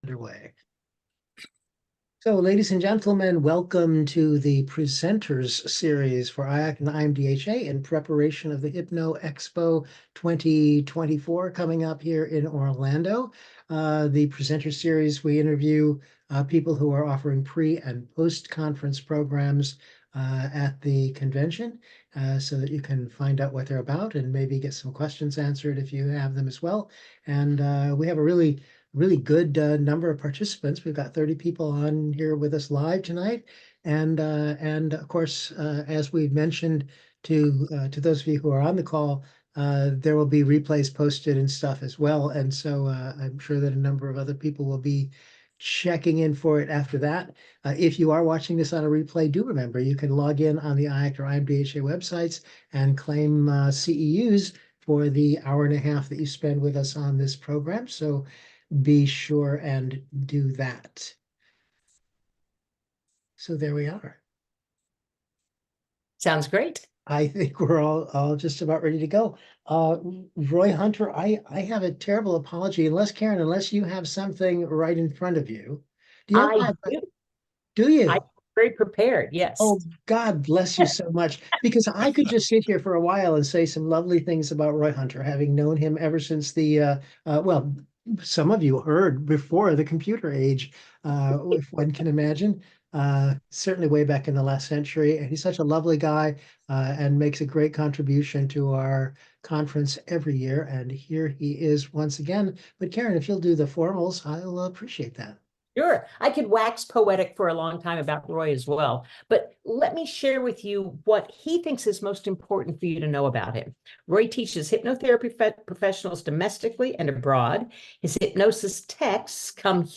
underway. So, ladies and gentlemen, welcome to the presenters series for IAC and IMDHA in preparation of the HypnoExpo 2024 coming up here in Orlando. The presenter series, we interview people who are offering pre and post-conference programs at the convention so that you can find out what they're about and maybe get some questions answered if you have them as well. And we have a really good number of participants. We've got 30 people on here with us live tonight. And of course, as we've mentioned to those of you who are on the call, there will be replays posted and stuff as well. And so I'm sure that a number of other people will be checking in for it after that. If you are watching this on a replay, do remember you can log in on the IACT or IMDHA websites and claim CEUs for the hour and a half that you spend with us on this program. So be sure and do that. So there we are. Sounds great. I think we're all just about ready to go. Roy Hunter, I have a terrible apology, unless you have something right in front of you. Do you I do. Do you? I'm very prepared, yes. Oh, God bless you so much. Because I could just sit here for a while and say some lovely things about Roy Hunter, having known him ever since the, well, some of you heard before the computer age, if one can imagine. Certainly way back in the last century. And he's such a lovely guy and makes a great contribution to our conference every year. And here he is once again. But Karen, if you'll do the formals, I'll appreciate that. Sure. I could wax poetic for a long time about Roy as well, but let me share with you what he thinks is most important for you to know about him. Roy teaches hypnotherapy professionals domestically and abroad. His hypnosis texts come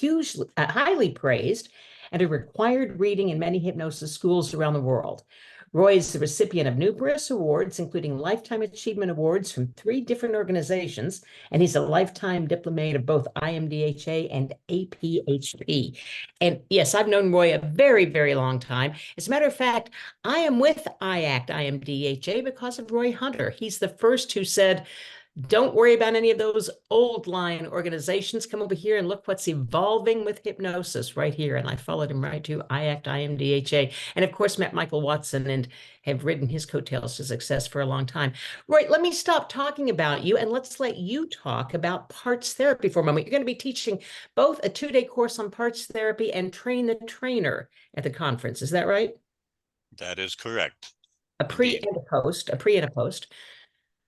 highly praised and are required reading in many hypnosis schools around the world. Roy is the recipient of numerous awards, including Lifetime Achievement Awards from 3 different organizations, and he's a lifetime diplomate of both IMDHA and APHP. And yes, I've known Roy a very, very long time. As a matter of fact, I am with IACT IMDHA because of Roy Hunter. He's the first who said, don't worry about any of those old line organizations. Come over here and look what's evolving with hypnosis right here. And I followed him right to IACT IMDHA. And of course, met Michael Watson and have ridden his coattails to success for a long time. Roy, let me stop talking about you and let's let you talk about parts therapy for a moment. You're going to be teaching both a 2-day course on parts therapy and train the trainer at the conference. Is that right? That is correct. A pre and a post.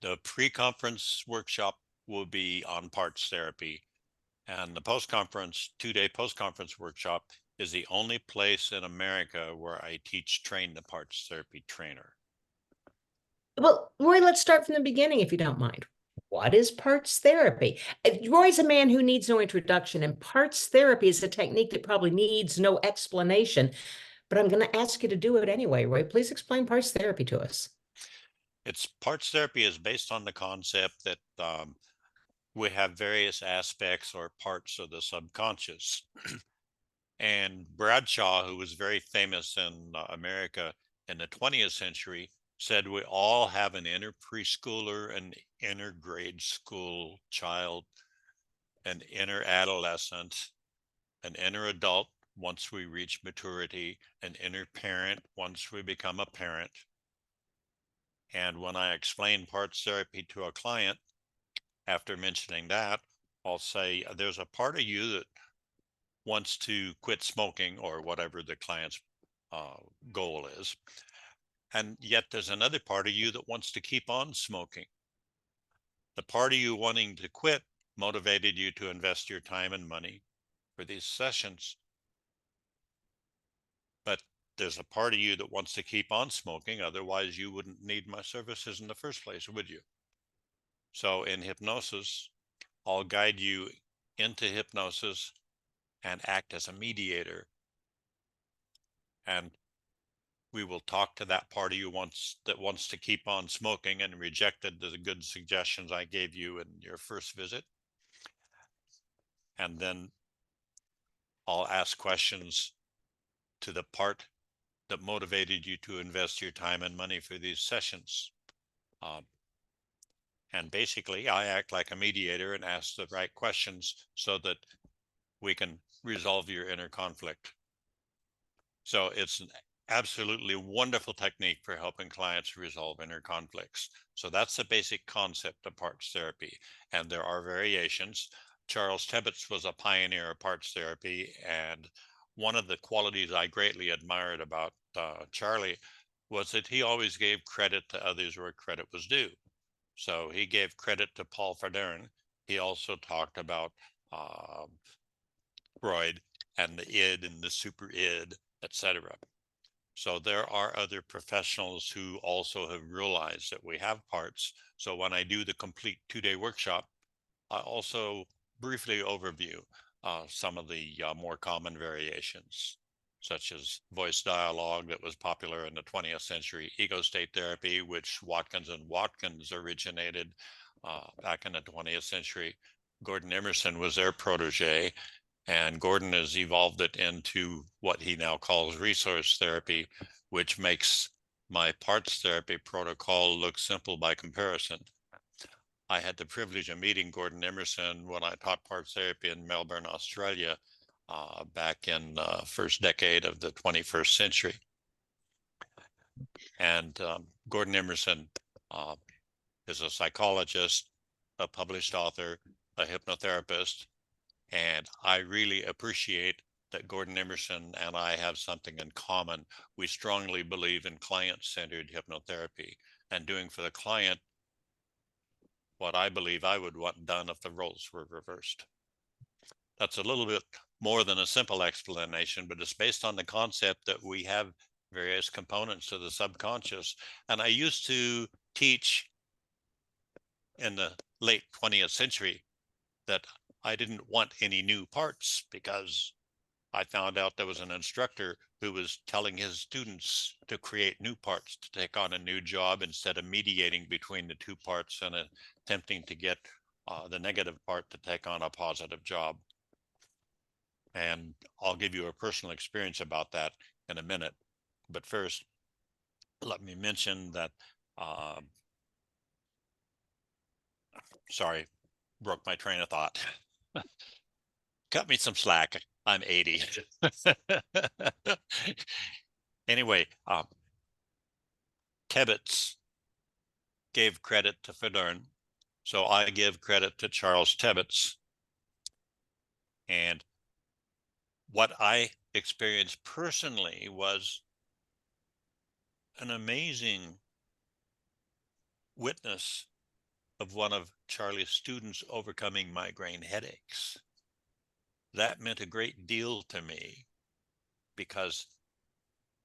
The pre-conference workshop will be on parts therapy, and the post-conference, 2-day post-conference workshop is the only place in America where I train the parts therapy trainer. Well, Roy, let's start from the beginning, if you don't mind. What is parts therapy? Roy's a man who needs no introduction, and parts therapy is a technique that probably needs no explanation. But I'm going to ask you to do it anyway, Roy. Please explain parts therapy to us. Parts therapy is based on the concept that we have various aspects or parts of the subconscious. And Bradshaw, who was very famous in America in the 20th century, said we all have an inner preschooler, an inner grade school child, an inner adolescent, an inner adult once we reach maturity, an inner parent once we become a parent. And when I explain parts therapy to a client, after mentioning that, I'll say, there's a part of you that wants to quit smoking or whatever the client's goal is. And yet there's another part of you that wants to keep on smoking. The part of you wanting to quit motivated you to invest your time and money for these sessions. But there's a part of you that wants to keep on smoking. Otherwise, you wouldn't need my services in the first place, would you? So in hypnosis, I'll guide you into hypnosis and act as a mediator. And we will talk to that part of you that wants to keep on smoking and rejected the good suggestions I gave you in your first visit. And then I'll ask questions to the part that motivated you to invest your time and money for these sessions. And basically, I act like a mediator and ask the right questions so that we can resolve your inner conflict. So it's an absolutely wonderful technique for helping clients resolve inner conflicts. So that's the basic concept of parts therapy. And there are variations. Charles Tebbets was a pioneer of parts therapy. And one of the qualities I greatly admired about Charlie was that he always gave credit to others where credit was due. So he gave credit to Paul Verdern. He also talked about uh, Freud and the id and the super id, etc. So there are other professionals who also have realized that we have parts. So when I do the complete 2-day workshop, I also briefly overview some of the more common variations, such as voice dialogue that was popular in the 20th century, ego state therapy, which Watkins and Watkins originated back in the 20th century. Gordon Emerson was their protege, and Gordon has evolved it into what he now calls resource therapy, which makes my parts therapy protocol look simple by comparison. I had the privilege of meeting Gordon Emerson when I taught parts therapy in Melbourne, Australia, back in the first decade of the 21st century. And Gordon Emerson is a psychologist, a published author, a hypnotherapist, and I really appreciate that Gordon Emerson and I have something in common. We strongly believe in client-centered hypnotherapy and doing for the client what I believe I would want done if the roles were reversed. That's a little bit more than a simple explanation, but it's based on the concept that we have various components to the subconscious. And I used to teach in the late 20th century that I didn't want any new parts because I found out there was an instructor who was telling his students to create new parts to take on a new job instead of mediating between the two parts and attempting to get the negative part to take on a positive job. And I'll give you a personal experience about that in a minute. But first, let me mention that, sorry, broke my train of thought. Cut me some slack. I'm 80. Anyway, Tebbets gave credit to Verdern, so I give credit to Charles Tebbets. And what I experienced personally was an amazing witness of one of Charlie's students overcoming migraine headaches. That meant a great deal to me because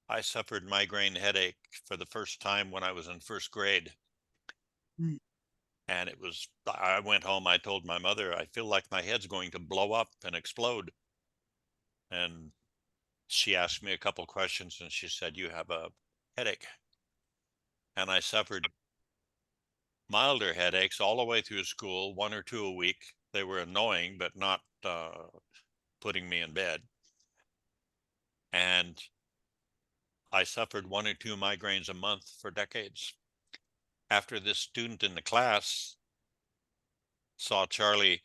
I suffered migraine headache for the first time when I was in first grade. And it was, I went home, I told my mother, I feel like my head's going to blow up and explode. And she asked me a couple questions and she said, you have a headache. And I suffered milder headaches all the way through school, 1 or 2 a week. They were annoying, but not putting me in bed. And I suffered 1 or 2 migraines a month for decades. After this student in the class saw Charlie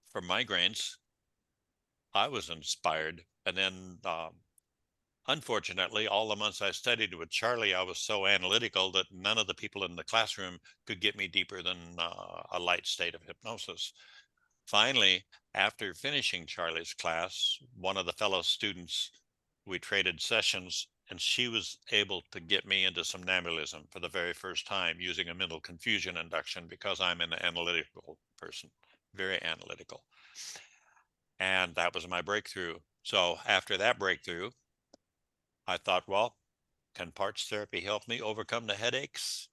for migraines, I was inspired. And then, unfortunately, all the months I studied with Charlie, I was so analytical that none of the people in the classroom could get me deeper than a light state of hypnosis. Finally, after finishing Charlie's class, one of the fellow students, we traded sessions, and she was able to get me into somnambulism for the very first time using a mental confusion induction because I'm an analytical person, very analytical. And that was my breakthrough. So after that breakthrough, I thought, well, can parts therapy help me overcome the headaches?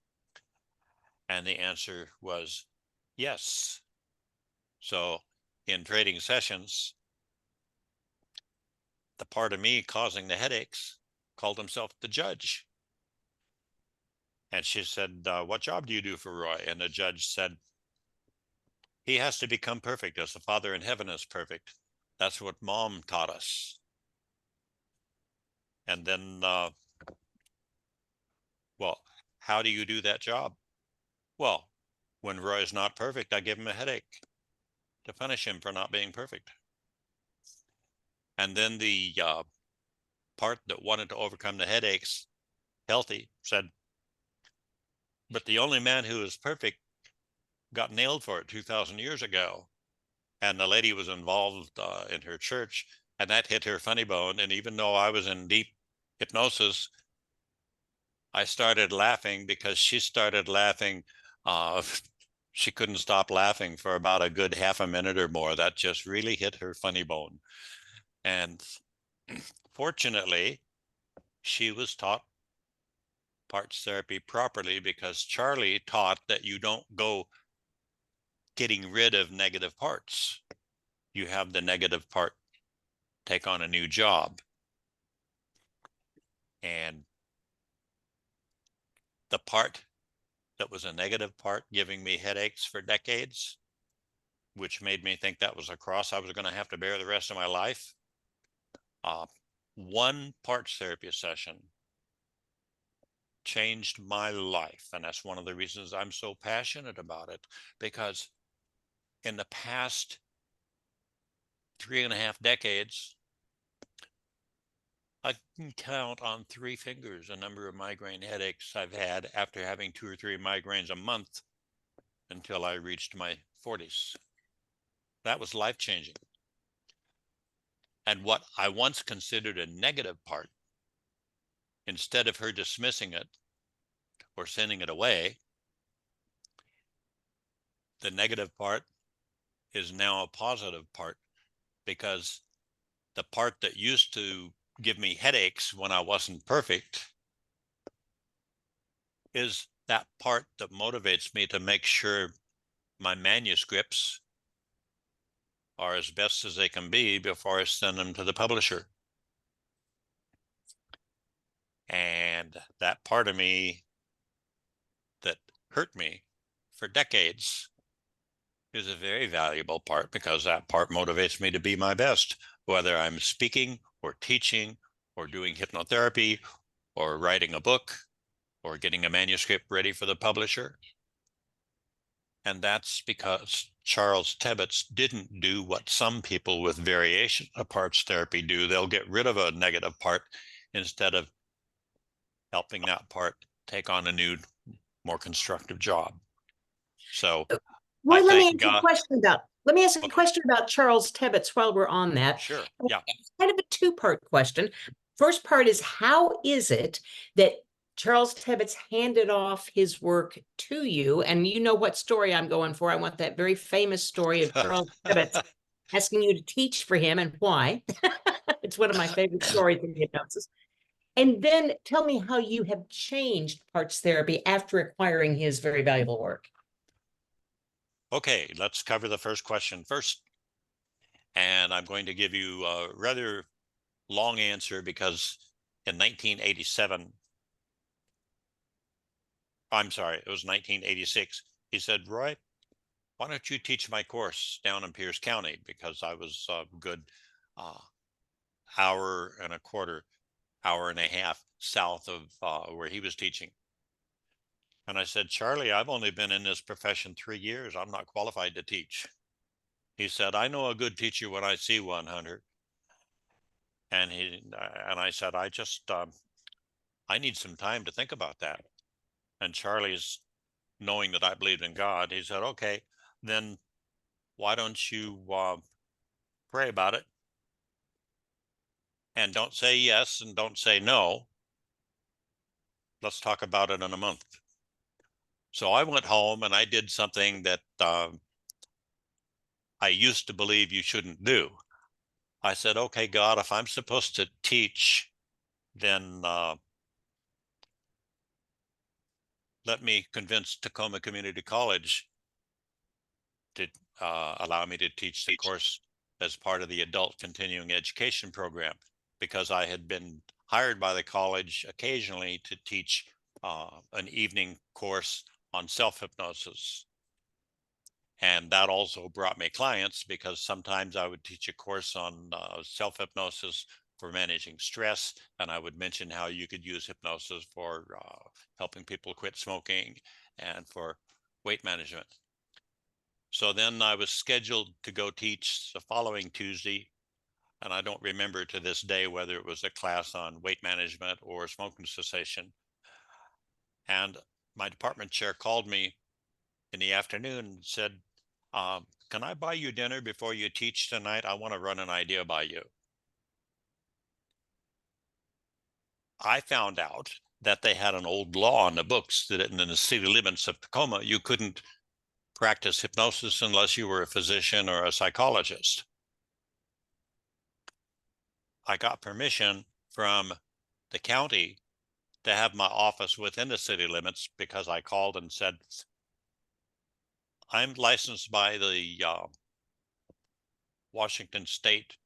And the answer was yes. So in trading sessions, the part of me causing the headaches called himself the judge. And she said, what job do you do for Roy? And the judge said, he has to become perfect as the Father in heaven is perfect. That's what Mom taught us. And then, well, how do you do that job? Well, when Roy's not perfect, I give him a headache to punish him for not being perfect. And then the part that wanted to overcome the headaches, healthy, said, but the only man who is perfect got nailed for it 2,000 years ago. And the lady was involved in her church, and that hit her funny bone. And even though I was in deep hypnosis, I started laughing because she started laughing. She couldn't stop laughing for about a good half a minute or more. That just really hit her funny bone. And fortunately, she was taught parts therapy properly, because Charlie taught that you don't go getting rid of negative parts. You have the negative part take on a new job. And the part that was a negative part giving me headaches for decades, which made me think that was a cross I was going to have to bear the rest of my life. One parts therapy session changed my life. And that's one of the reasons I'm so passionate about it, because in the past 3.5 decades, I can count on 3 fingers the number of migraine headaches I've had after having 2 or 3 migraines a month until I reached my 40s. That was life-changing. And what I once considered a negative part, instead of her dismissing it or sending it away, the negative part is now a positive part, because the part that used to give me headaches when I wasn't perfect is that part that motivates me to make sure my manuscripts are as best as they can be before I send them to the publisher. And that part of me that hurt me for decades is a very valuable part, because that part motivates me to be my best, whether I'm speaking or teaching or doing hypnotherapy or writing a book or getting a manuscript ready for the publisher. And that's because Charles Tebbets didn't do what some people with variation of parts therapy do. They'll get rid of a negative part instead of helping that part take on a new, more constructive job. So Roy, I let me thank ask you a God. question about let me ask you a Okay, question about Charles Tebbets while we're on that. sure. Yeah. It's kind of a two-part question. First part is, how is it that Charles Tebbets handed off his work to you? And you know what story I'm going for. I want that very famous story of Charles Tebbets asking you to teach for him, and why. It's one of my favorite stories in hypnosis. And then tell me how you have changed parts therapy after acquiring his very valuable work. Okay, let's cover the first question first. And I'm going to give you a rather long answer, because in 1987, I'm sorry, it was 1986, he said, Roy, why don't you teach my course down in Pierce County? Because I was a good hour and a quarter, hour and a half south of where he was teaching. And I said, Charlie, I've only been in this profession 3 years. I'm not qualified to teach. He said, I know a good teacher when I see one, Hunter. And I said, I need some time to think about that. And Charlie's, knowing that I believed in God, he said, okay, then why don't you pray about it, and don't say yes and don't say no. Let's talk about it in a month. So I went home and I did something that I used to believe you shouldn't do. I said, okay, God, if I'm supposed to teach, then let me convince Tacoma Community College to allow me to teach the course as part of the adult continuing education program, because I had been hired by the college occasionally to teach an evening course on self-hypnosis. And that also brought me clients, because sometimes I would teach a course on self-hypnosis for managing stress, and I would mention how you could use hypnosis for helping people quit smoking and for weight management. So then I was scheduled to go teach the following Tuesday and I don't remember to this day whether it was a class on weight management or smoking cessation. And my department chair called me in the afternoon and said, can I buy you dinner before you teach tonight? I want to run an idea by you. I found out that they had an old law on the books that in the city limits of Tacoma, you couldn't practice hypnosis unless you were a physician or a psychologist. I got permission from the county to have my office within the city limits because I called and said, I'm licensed by the Washington State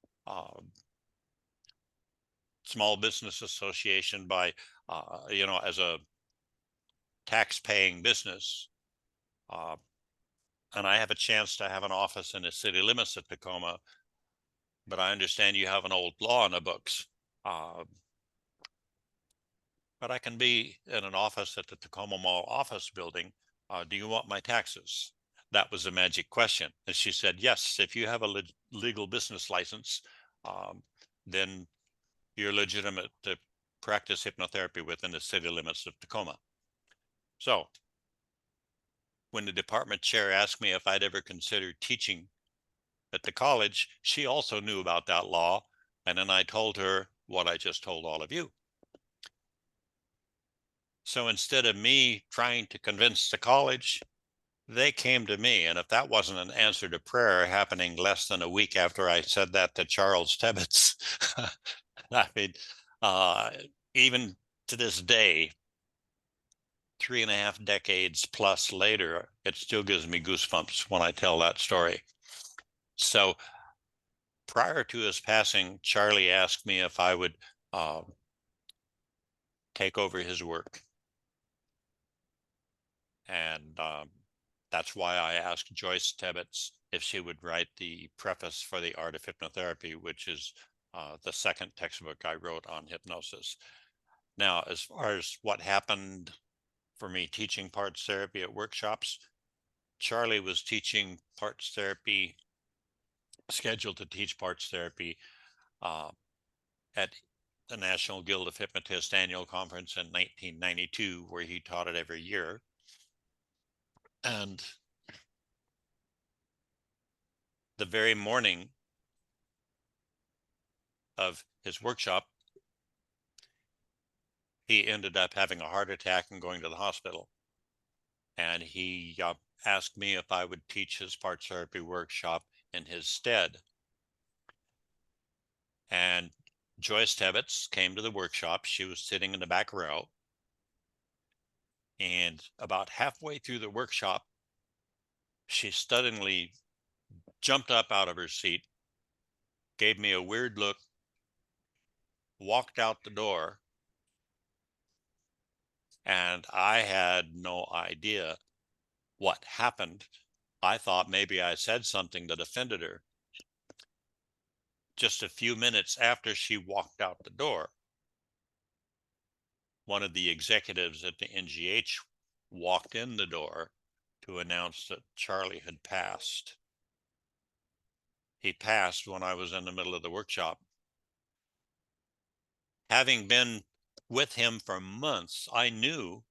Small Business Association by, as a tax-paying business. And I have a chance to have an office in the city limits of Tacoma, but I understand you have an old law in the books. But I can be in an office at the Tacoma Mall office building. Do you want my taxes? That was a magic question. And she said, yes, if you have a legal business license, then you're legitimate to practice hypnotherapy within the city limits of Tacoma. So when the department chair asked me if I'd ever considered teaching at the college, she also knew about that law. And then I told her what I just told all of you. So instead of me trying to convince the college, they came to me. And if that wasn't an answer to prayer happening less than a week after I said that to Charles Tebbets, I mean, even to this day, 3.5 decades plus later, it still gives me goosebumps when I tell that story. So prior to his passing, Charlie asked me if I would take over his work. And that's why I asked Joyce Tebbets if she would write the preface for The Art of Hypnotherapy, which is the second textbook I wrote on hypnosis. Now, as far as what happened for me teaching parts therapy at workshops, Charlie was teaching parts therapy, scheduled to teach parts therapy at the National Guild of Hypnotists annual conference in 1992, where he taught it every year. And the very morning of his workshop, he ended up having a heart attack and going to the hospital. And he asked me if I would teach his parts therapy workshop in his stead. And Joyce Tebbets came to the workshop. She was sitting in the back row. And about halfway through the workshop, she suddenly jumped up out of her seat, gave me a weird look, walked out the door, and I had no idea what happened. I thought maybe I said something that offended her. Just a few minutes after she walked out the door, one of the executives at the NGH walked in the door to announce that Charlie had passed. He passed when I was in the middle of the workshop. Having been with him for months, I knew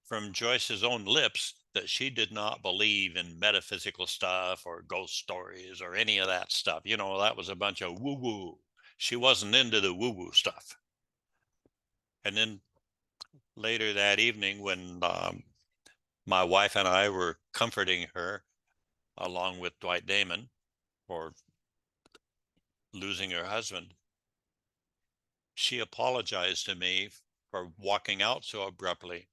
from Joyce's own lips that she did not believe in metaphysical stuff or ghost stories or any of that stuff. You know, that was a bunch of woo-woo. She wasn't into the woo-woo stuff. And then later that evening, when my wife and I were comforting her, along with Dwight Damon, for losing her husband, she apologized to me for walking out so abruptly.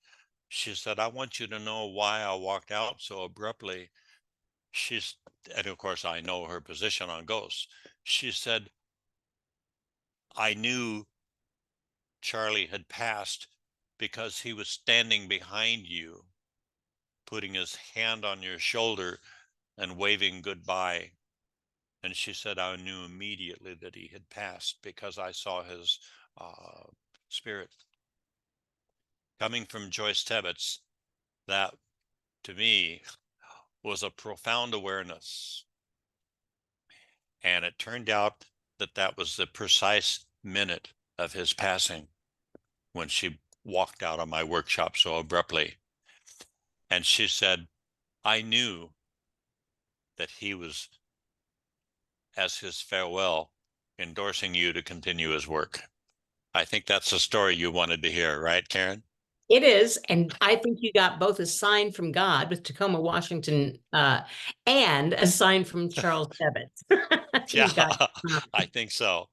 She said, I want you to know why I walked out so abruptly. And of course, I know her position on ghosts. She said, I knew Charlie had passed because he was standing behind you, putting his hand on your shoulder and waving goodbye. And she said, I knew immediately that he had passed because I saw his spirit. Coming from Joyce Tebbets, that to me was a profound awareness. And it turned out that that was the precise minute of his passing when she walked out of my workshop so abruptly. And she said, I knew that he was, as his farewell, endorsing you to continue his work. I think that's the story you wanted to hear, right, Karen? It is, and I think you got both a sign from God with Tacoma, Washington, and a sign from Charles Stebbins. Yeah, You got, I think so.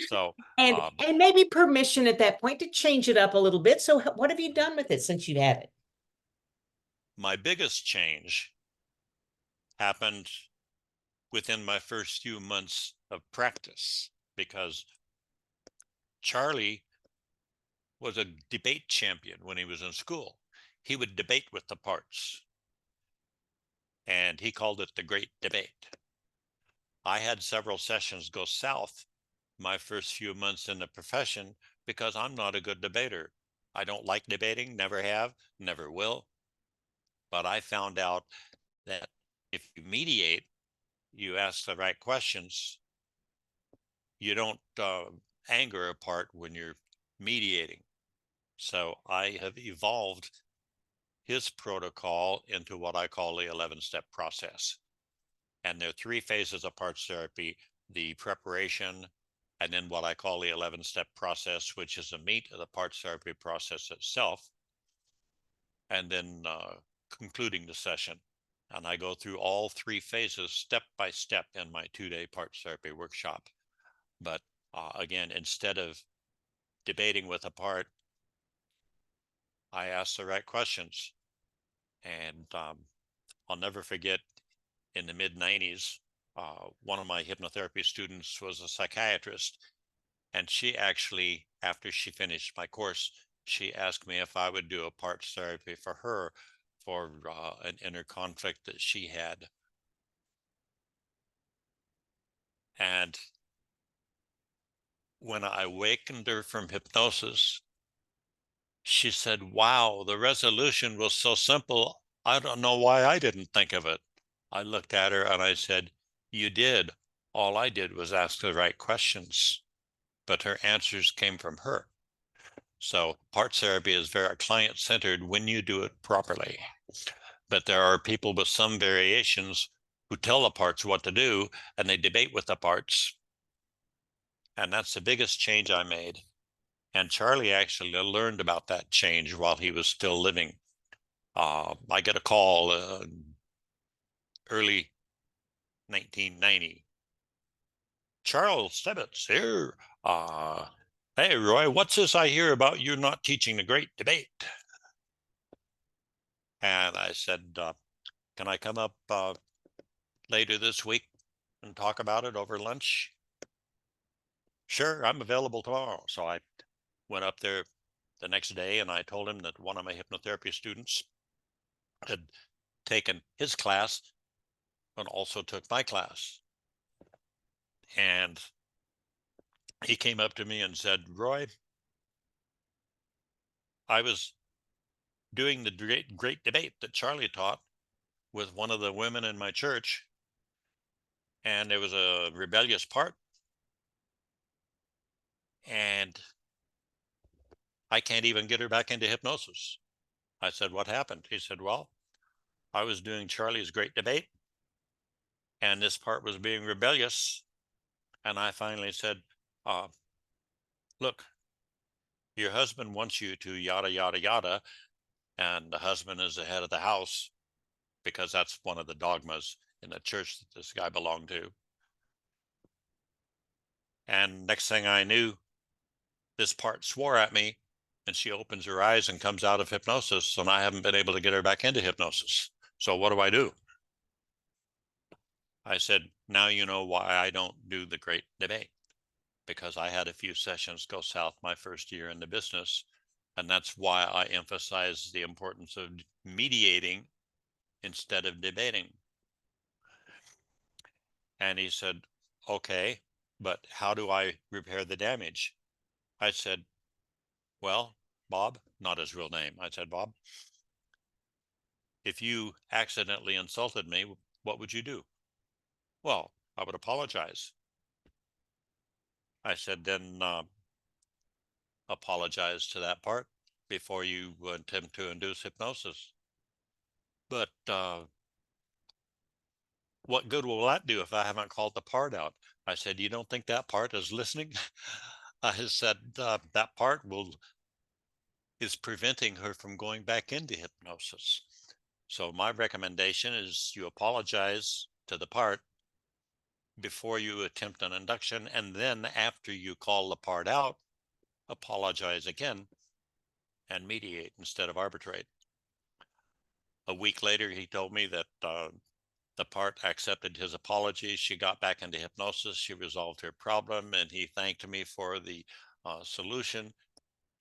So, and um, and maybe permission at that point to change it up a little bit. So, what have you done with it since you had it? my biggest change happened within my first few months of practice because Charlie was a debate champion when he was in school. He would debate with the parts, and he called it the Great Debate. I had several sessions go south my first few months in the profession because I'm not a good debater. I don't like debating, never have, never will. But I found out that if you mediate, you ask the right questions, you don't anger a part when you're mediating. So I have evolved his protocol into what I call the 11-step process. And there are 3 phases of parts therapy: the preparation, and then what I call the 11-step process, which is the meat of the parts therapy process itself, and then concluding the session. And I go through all 3 phases step by step in my 2-day parts therapy workshop. But again, instead of debating with a part, I ask the right questions. And I'll never forget, in the mid 90s, one of my hypnotherapy students was a psychiatrist. And she actually, after she finished my course, she asked me if I would do a parts therapy for her for an inner conflict that she had. And when I awakened her from hypnosis, she said, wow, the resolution was so simple. I don't know why I didn't think of it. I looked at her and I said, you did. All I did was ask the right questions, but her answers came from her. So parts therapy is very client-centered when you do it properly. But there are people with some variations who tell the parts what to do, and they debate with the parts. And that's the biggest change I made. And Charlie actually learned about that change while he was still living. I get a call early 1990. Charles Stebbins here. Hey, Roy, what's this I hear about you not teaching the Great Debate? And I said, can I come up later this week and talk about it over lunch? Sure, I'm available tomorrow. So I went up there the next day and I told him that one of my hypnotherapy students had taken his class and also took my class. And he came up to me and said, Roy, I was doing the great debate that Charlie taught with one of the women in my church, and there was a rebellious part, and I can't even get her back into hypnosis. I said, what happened? He said, well, I was doing Charlie's great debate, and this part was being rebellious. And I finally said, look, your husband wants you to yada, yada, yada. And the husband is the head of the house because that's one of the dogmas in the church that this guy belonged to. And next thing I knew, this part swore at me, and she opens her eyes and comes out of hypnosis, and I haven't been able to get her back into hypnosis. So what do I do? I said, now you know why I don't do the great debate, because I had a few sessions go south my first year in the business. And that's why I emphasize the importance of mediating instead of debating. And he said, okay, but how do I repair the damage? I said, well, Bob, not his real name. I said, Bob, if you accidentally insulted me, what would you do? Well, I would apologize. I said, then apologize to that part before you attempt to induce hypnosis. But what good will that do if I haven't called the part out? I said, you don't think that part is listening? I said, that part is preventing her from going back into hypnosis. So my recommendation is you apologize to the part before you attempt an induction, and then after you call the part out, apologize again and mediate instead of arbitrate. A week later, he told me that the part accepted his apology. She got back into hypnosis. She resolved her problem, and he thanked me for the solution.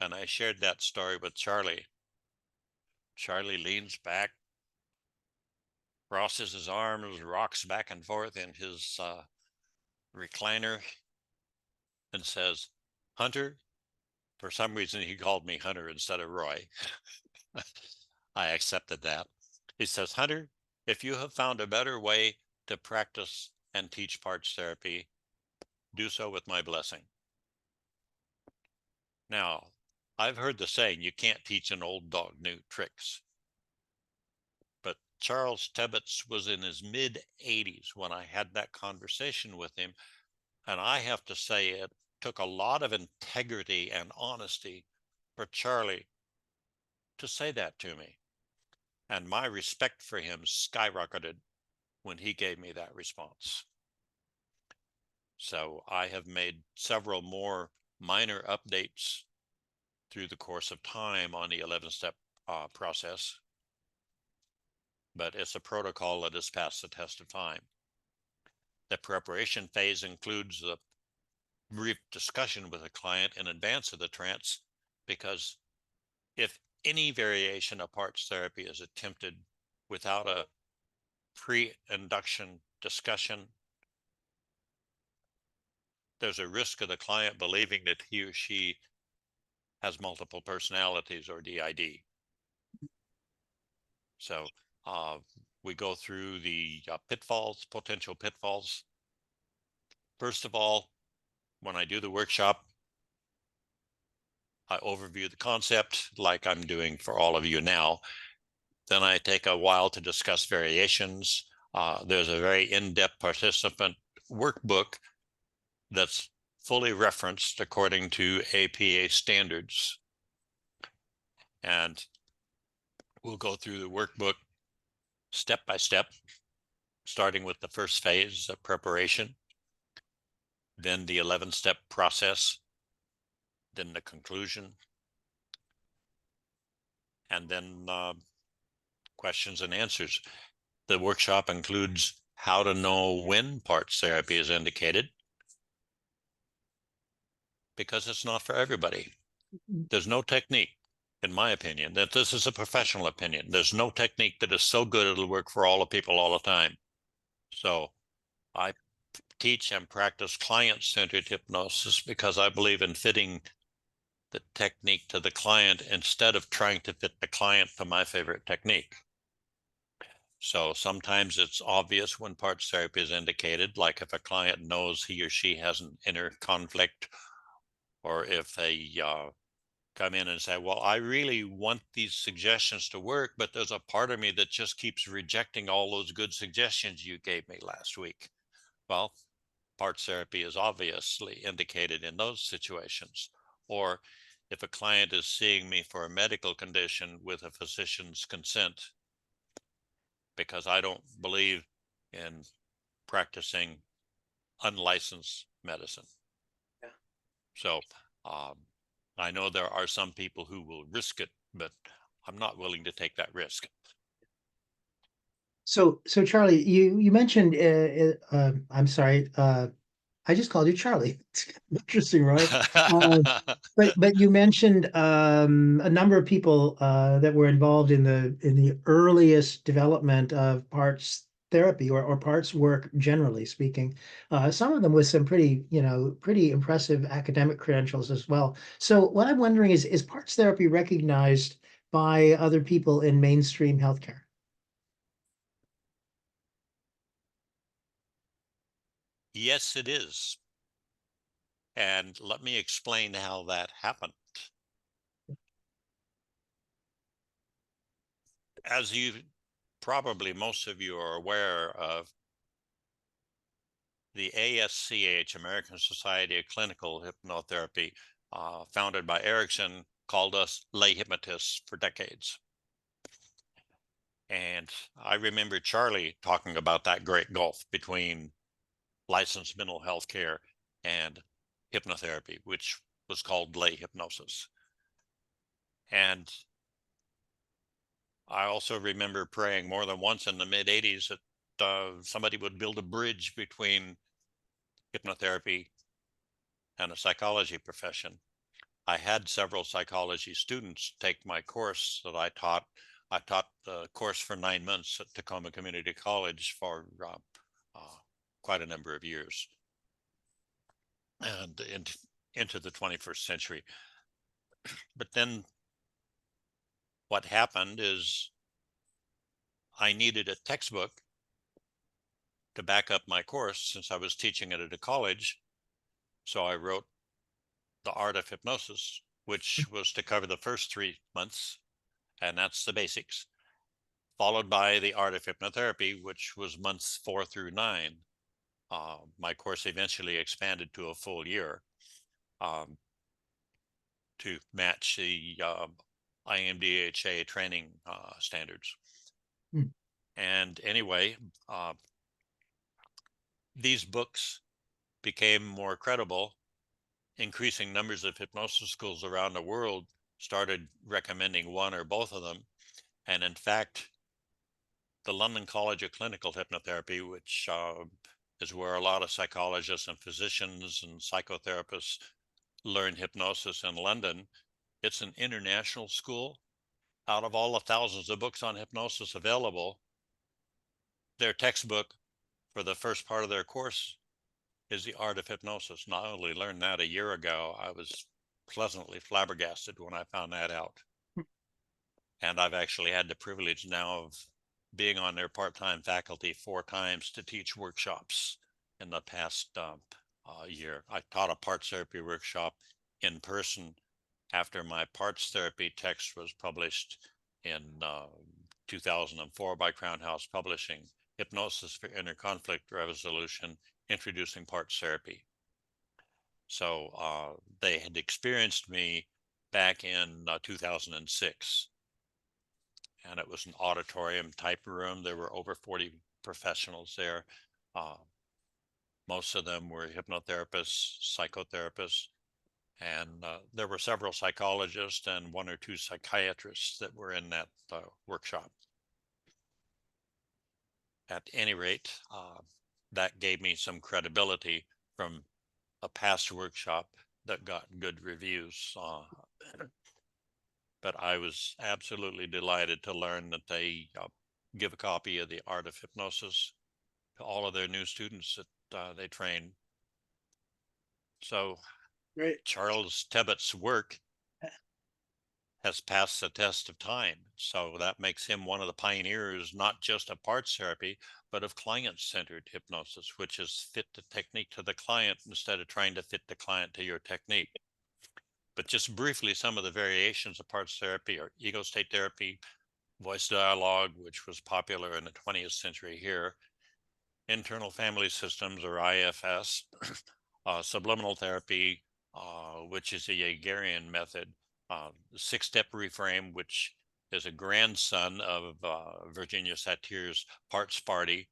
And I shared that story with Charlie. Charlie leans back, crosses his arms, rocks back and forth in his recliner, and says, Hunter, for some reason he called me Hunter instead of Roy. I accepted that. He says, Hunter, if you have found a better way to practice and teach parts therapy, do so with my blessing. Now, I've heard the saying, you can't teach an old dog new tricks. But Charles Tebbets was in his mid-80s when I had that conversation with him. And I have to say, it took a lot of integrity and honesty for Charlie to say that to me. And my respect for him skyrocketed when he gave me that response. So I have made several more minor updates through the course of time on the 11-step process, but it's a protocol that has passed the test of time. The preparation phase includes the brief discussion with a client in advance of the trance, because if any variation of parts therapy is attempted without a pre-induction discussion, there's a risk of the client believing that he or she has multiple personalities or DID. So we go through the pitfalls, potential pitfalls. First of all, when I do the workshop, I overview the concept like I'm doing for all of you now. Then I take a while to discuss variations. There's a very in-depth participant workbook that's fully referenced according to APA standards. And we'll go through the workbook step by step, starting with the first phase of preparation, then the 11-step process, then the conclusion, and then questions and answers. The workshop includes how to know when parts therapy is indicated, because it's not for everybody. There's no technique, in my opinion, that this is a professional opinion. There's no technique that is so good it'll work for all the people all the time. So I teach and practice client-centered hypnosis because I believe in fitting the technique to the client instead of trying to fit the client to my favorite technique. So sometimes it's obvious when parts therapy is indicated, like if a client knows he or she has an inner conflict, or if they come in and say, well, I really want these suggestions to work, but there's a part of me that just keeps rejecting all those good suggestions you gave me last week. Well, parts therapy is obviously indicated in those situations. Or if a client is seeing me for a medical condition with a physician's consent, because I don't believe in practicing unlicensed medicine. Yeah. So I know there are some people who will risk it, but I'm not willing to take that risk. So Charlie, you mentioned, I'm sorry, I just called you Charlie. It's interesting, right? But you mentioned a number of people that were involved in the earliest development of parts therapy or parts work, generally speaking. Some of them with some pretty impressive academic credentials as well. So what I'm wondering is parts therapy recognized by other people in mainstream healthcare? Yes, it is. And let me explain how that happened. As you probably most of you are aware of, the ASCH, American Society of Clinical Hypnotherapy, founded by Erickson, called us lay hypnotists for decades. And I remember Charlie talking about that great gulf between licensed mental health care and hypnotherapy, which was called lay hypnosis. And I also remember praying more than once in the mid-'80s that somebody would build a bridge between hypnotherapy and a psychology profession. I had several psychology students take my course that I taught. I taught the course for 9 months at Tacoma Community College for quite a number of years, and into the 21st century. But then what happened is I needed a textbook to back up my course since I was teaching it at a college. So I wrote The Art of Hypnosis, which was to cover the first 3 months, and that's the basics, followed by The Art of Hypnotherapy, which was months 4 through 9. My course eventually expanded to a full year to match the IMDHA training standards. And anyway, these books became more credible. Increasing numbers of hypnosis schools around the world started recommending one or both of them. And in fact, the London College of Clinical Hypnotherapy, which is where a lot of psychologists and physicians and psychotherapists learn hypnosis in London, it's an international school. Out of all the thousands of books on hypnosis available, their textbook for the first part of their course is The Art of Hypnosis. And I only learned that a year ago. I was pleasantly flabbergasted when I found that out. And I've actually had the privilege now of being on their part-time faculty 4 times to teach workshops in the past year. I taught a parts therapy workshop in person after my parts therapy text was published in 2004 by Crown House Publishing, Hypnosis for Interconflict Resolution, Introducing Parts Therapy. So they had experienced me back in 2006. And it was an auditorium type room. There were over 40 professionals there. Most of them were hypnotherapists, psychotherapists, and there were several psychologists and 1 or 2 psychiatrists that were in that workshop. At any rate, that gave me some credibility from a past workshop that got good reviews. But I was absolutely delighted to learn that they give a copy of The Art of Hypnosis to all of their new students that they train. So Great. Charles Tebbett's work has passed the test of time. So that makes him one of the pioneers, not just of parts therapy, but of client-centered hypnosis, which is fit the technique to the client instead of trying to fit the client to your technique. But just briefly, some of the variations of parts therapy are ego state therapy, voice dialogue, which was popular in the 20th century here, internal family systems, or IFS, subliminal therapy, which is a Jaegerian method, 6-step reframe, which is a grandson of Virginia Satir's parts party,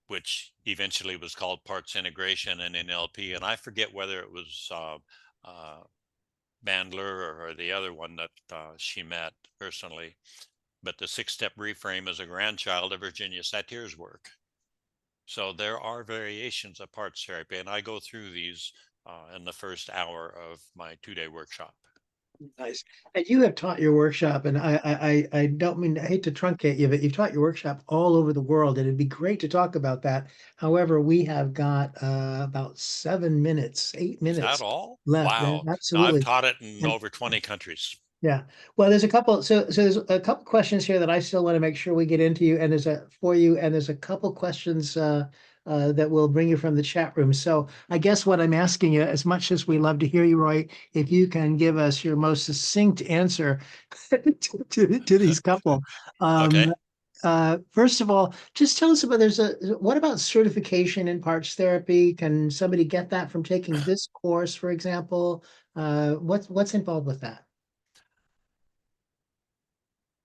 which eventually was called parts integration and NLP. And I forget whether it was Bandler or the other one that she met personally. But the 6-step reframe is a grandchild of Virginia Satir's work. So there are variations of parts therapy, and I go through these in the first hour of my 2-day workshop. Nice. And you have taught your workshop, and I don't mean, I hate to truncate you, but you've taught your workshop all over the world, and it'd be great to talk about that. However, we have got about 7 minutes, 8 Is that minutes all? left. Wow. I've Absolutely. taught it in And over 20 countries. yeah, well, there's a couple. So there's a couple questions here that I still want to make sure we get into you, and there's a for you, and there's a couple questions that we'll bring you from the chat room. So I guess what I'm asking you, as much as we love to hear you, Roy, if you can give us your most succinct answer to these couple. Okay. First of all, just tell us about what about certification in parts therapy? Can somebody get that from taking this course, for example? What's involved with that?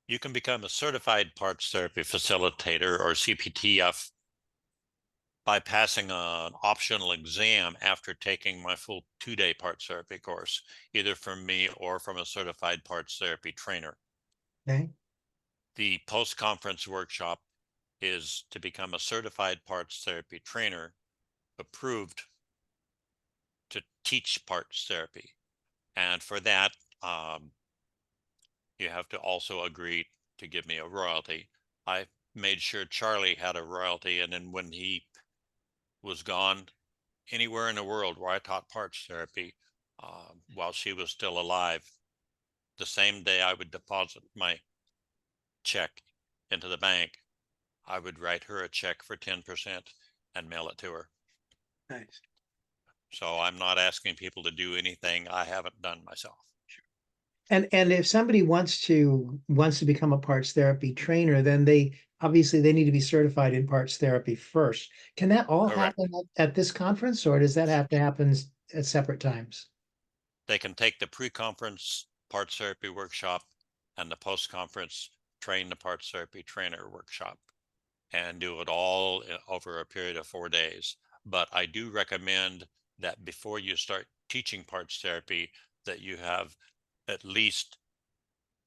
You can become a certified parts therapy facilitator or CPTF by passing an optional exam after taking my full 2-day parts therapy course, either from me or from a certified parts therapy trainer. Okay. The post-conference workshop is to become a certified parts therapy trainer approved to teach parts therapy. And for that, you have to also agree to give me a royalty. I made sure Charlie had a royalty, and then when he was gone, anywhere in the world where I taught parts therapy while she was still alive, the same day I would deposit my check into the bank, I would write her a check for 10% and mail it to her. Nice. So I'm not asking people to do anything I haven't done myself. And if somebody wants to become a parts therapy trainer, then they obviously they need to be certified in parts therapy first. Can that all Correct. happen at this conference, or does that have to happen at separate times? They can take the pre-conference parts therapy workshop and the post-conference train the parts therapy trainer workshop and do it all over a period of 4 days. But I do recommend that before you start teaching parts therapy, that you have at least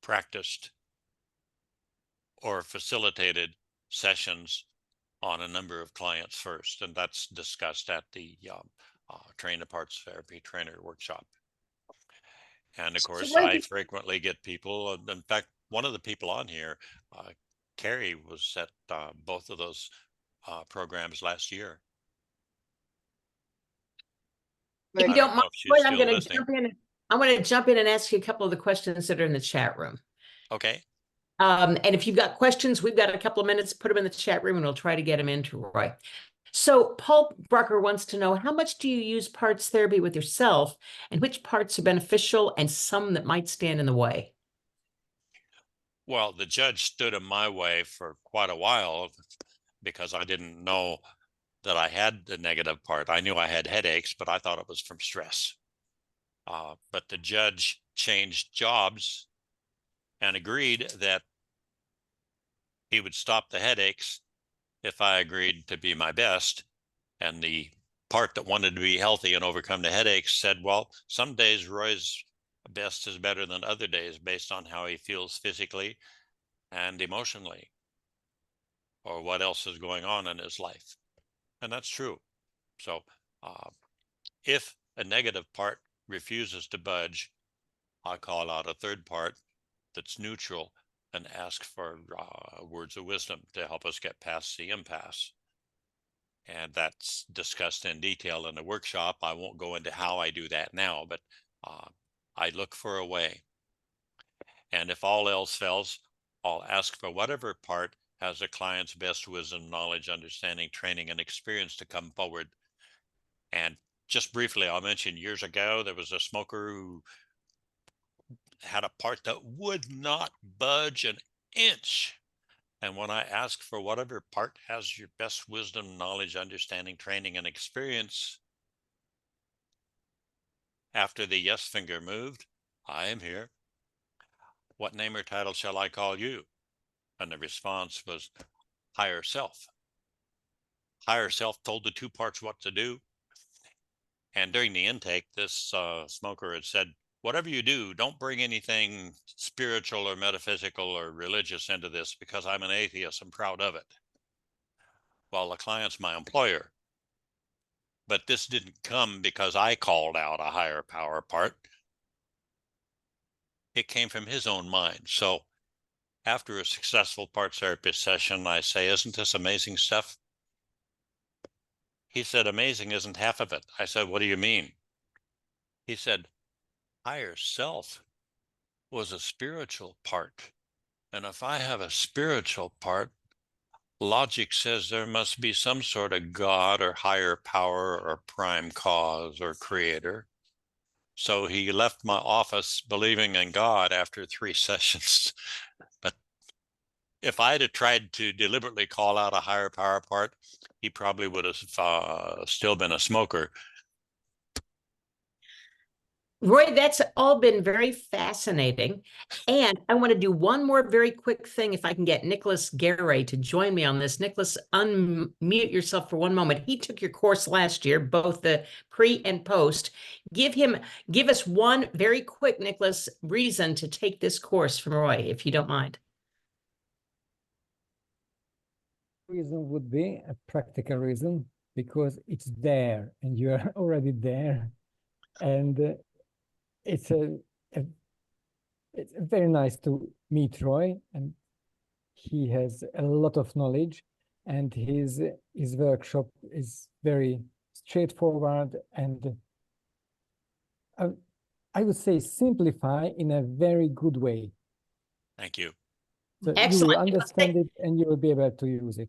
practiced or facilitated sessions on a number of clients first. And that's discussed at the train the parts therapy trainer workshop. And of So course, what I is frequently get people. In fact, one of the people on here, Carrie, was at both of those programs last year. if you I Like, don't don't mind, know if she's Roy, I'm still going to listening. jump in. I'm going to jump in and ask you a couple of the questions that are in the chat room. Okay. And if you've got questions, we've got a couple of minutes, put them in the chat room and we'll try to get them into Roy. So Paul Brucker wants to know, how much do you use parts therapy with yourself and which parts are beneficial and some that might stand in the way? Well, the judge stood in my way for quite a while because I didn't know that I had the negative part. I knew I had headaches, but I thought it was from stress. But the judge changed jobs and agreed that he would stop the headaches if I agreed to be my best. And the part that wanted to be healthy and overcome the headaches said, well, some days Roy's best is better than other days based on how he feels physically and emotionally, or what else is going on in his life. And that's true. So if a negative part refuses to budge, I call out a third part that's neutral and ask for words of wisdom to help us get past the impasse. And that's discussed in detail in the workshop. I won't go into how I do that now, but I look for a way. And if all else fails, I'll ask for whatever part has the client's best wisdom, knowledge, understanding, training, and experience to come forward. And just briefly, I'll mention years ago, there was a smoker who had a part that would not budge an inch. And when I ask for whatever part has your best wisdom, knowledge, understanding, training, and experience, after the yes finger moved, I am here. What name or title shall I call you? And the response was higher self. Higher self told the two parts what to do. And during the intake, this smoker had said, whatever you do, don't bring anything spiritual or metaphysical or religious into this because I'm an atheist. I'm proud of it. Well, the client's my employer. But this didn't come because I called out a higher power part. It came from his own mind. So after a successful parts therapist session, I say, isn't this amazing stuff? He said, amazing isn't half of it. I said, what do you mean? He said, higher self was a spiritual part. And if I have a spiritual part, logic says there must be some sort of God or higher power or prime cause or creator. So he left my office believing in God after 3 sessions. But if I'd have tried to deliberately call out a higher power part, he probably would have still been a smoker. Roy, that's all been very fascinating. And I want to do one more very quick thing if I can get Nicholas Garay to join me on this. Nicholas, unmute yourself for one moment. He took your course last year, both the pre and post. Give us one very quick, Nicholas, reason to take this course from Roy, if you don't mind. Reason would be a practical reason, because it's there and you're already there. And it's it's very nice to meet Roy, and he has a lot of knowledge, and his workshop is very straightforward, and I would say simplify in a very good way. Thank you. So you Excellent. will understand it and you will be able to use it.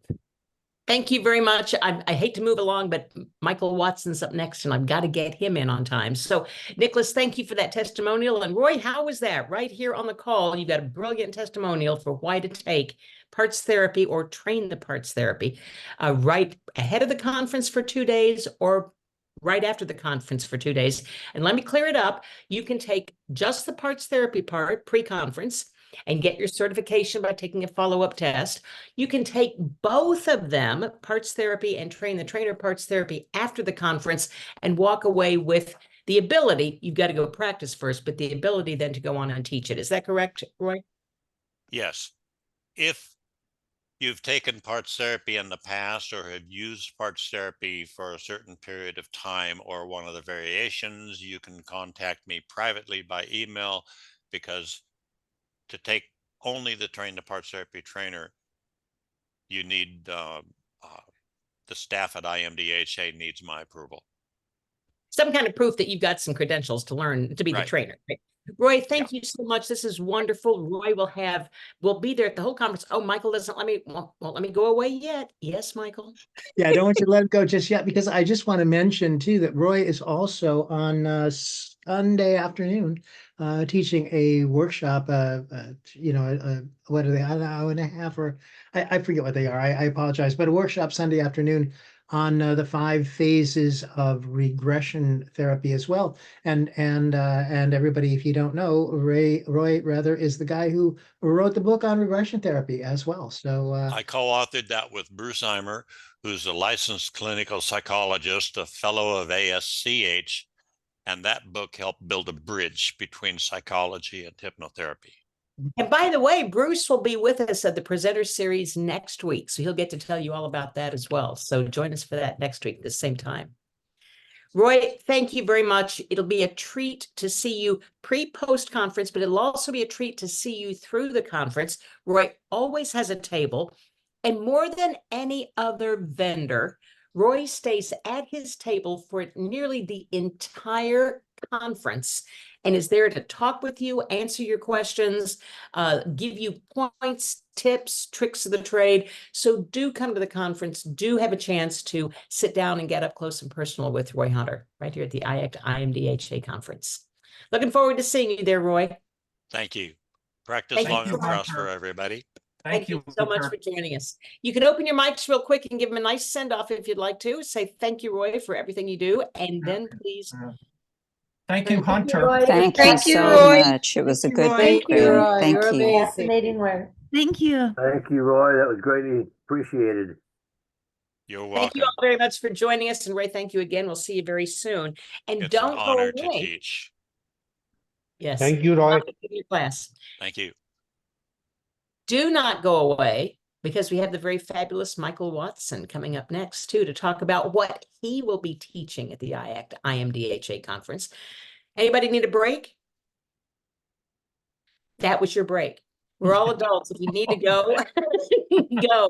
Thank you very much. I hate to move along, but Michael Watson's up next, and I've got to get him in on time. So, Nicholas, thank you for that testimonial. And Roy, how was that? Right here on the call, you got a brilliant testimonial for why to take parts therapy or train the parts therapy right ahead of the conference for 2 days or right after the conference for 2 days. And let me clear it up. You can take just the parts therapy part pre-conference and get your certification by taking a follow-up test. You can take both of them, parts therapy and train the trainer parts therapy, after the conference and walk away with the ability. You've got to go practice first, but the ability then to go on and teach it. Is that correct, Roy? Yes. If you've taken parts therapy in the past or have used parts therapy for a certain period of time or one of the variations, you can contact me privately by email, because to take only the train the parts therapy trainer, you need the staff at IMDHA needs my approval. Some kind of proof that you've got some credentials to learn to be the Right. trainer. Right? Roy, thank you so much. This is wonderful. Roy will be there at the whole conference. Oh, Michael doesn't won't let me go away yet. Yes, Michael. Yeah, I don't want you to let it go just yet, because I just want to mention too that Roy is also on Sunday afternoon teaching a workshop. What are they? An hour and a half, or I forget what they are. I apologize, but a workshop Sunday afternoon on the 5 phases of regression therapy as well. And everybody, if you don't know, Roy rather is the guy who wrote the book on regression therapy as well. So I co-authored that with Bruce Eimer, who's a licensed clinical psychologist, a fellow of ASCH, and that book helped build a bridge between psychology and hypnotherapy. And by the way, Bruce will be with us at the presenter series next week, so he'll get to tell you all about that as well. So join us for that next week at the same time. Roy, thank you very much. It'll be a treat to see you pre-post conference, but it'll also be a treat to see you through the conference. Roy always has a table, and more than any other vendor, Roy stays at his table for nearly the entire conference and is there to talk with you, answer your questions, give you points, tips, tricks of the trade. So do come to the conference. Do have a chance to sit down and get up close and personal with Roy Hunter right here at the IMDHA conference. Looking forward to seeing you there, Roy. Thank you. Practice long and prosper, everybody. Thank you so much for joining us. You can open your mics real quick and give him a nice send-off if you'd like to. Say thank you, Roy, for everything you do. And then please. Thank you, Hunter. Thank you so much. It was a good Thank you, Roy. Thank You're you. fascinating work. Thank you. Thank you, Roy. That was greatly appreciated. You're welcome. Thank you all very much for joining us. And Ray, thank you again. We'll see you very soon. And It's don't an go honor away. to teach. Yes. Thank you, Roy. Your class. Thank you. Do not go away, because we have the very fabulous Michael Watson coming up next too to talk about what he will be teaching at the IMDHA conference. Anybody need a break? That was your break. We're all adults. If you need to go, go.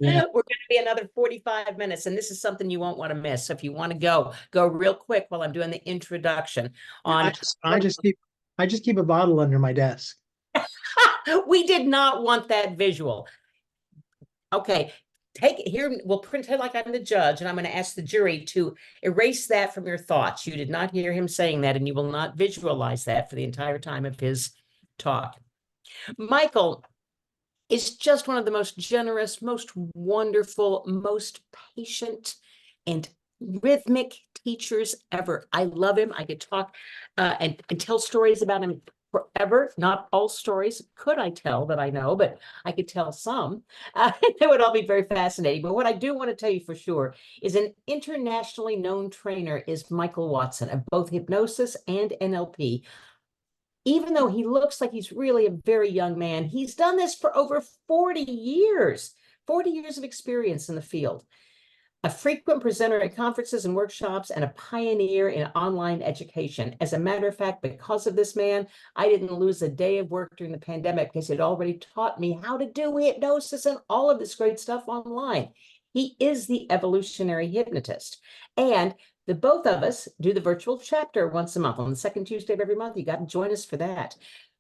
Yeah. We're going to be another 45 minutes, and this is something you won't want to miss. So if you want to go, go real quick while I'm doing the introduction on. I just keep a bottle under my desk. We did not want that visual. Okay, take it here. We'll pretend like I'm the judge, and I'm going to ask the jury to erase that from your thoughts. You did not hear him saying that, and you will not visualize that for the entire time of his talk. Michael is just one of the most generous, most wonderful, most patient, and rhythmic teachers ever. I love him. I could talk and tell stories about him forever. Not all stories could I tell that I know, but I could tell some. They would all be very fascinating. But what I do want to tell you for sure is an internationally known trainer is Michael Watson of both hypnosis and NLP. Even though he looks like he's really a very young man, he's done this for over 40 years, 40 years of experience in the field. A frequent presenter at conferences and workshops and a pioneer in online education. As a matter of fact, because of this man, I didn't lose a day of work during the pandemic because he'd already taught me how to do hypnosis and all of this great stuff online. He is the evolutionary hypnotist. And the both of us do the virtual chapter once a month on the second Tuesday of every month. You got to join us for that.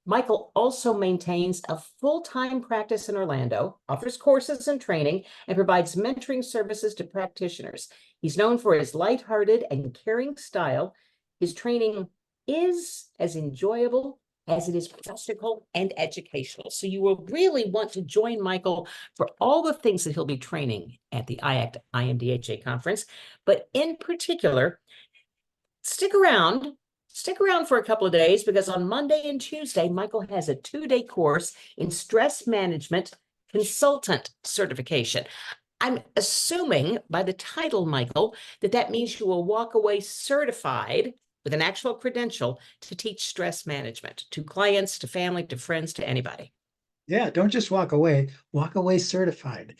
Michael also maintains a full-time practice in Orlando, offers courses and training, and provides mentoring services to practitioners. He's known for his lighthearted and caring style. His training is as enjoyable as it is practical and educational. So you will really want to join Michael for all the things that he'll be training at the IACT IMDHA conference. But in particular, stick around for a couple of days because on Monday and Tuesday, Michael has a 2-day course in stress management consultant certification. I'm assuming by the title, Michael, that means you will walk away certified with an actual credential to teach stress management to clients, to family, to friends, to anybody. Yeah, don't just walk away certified.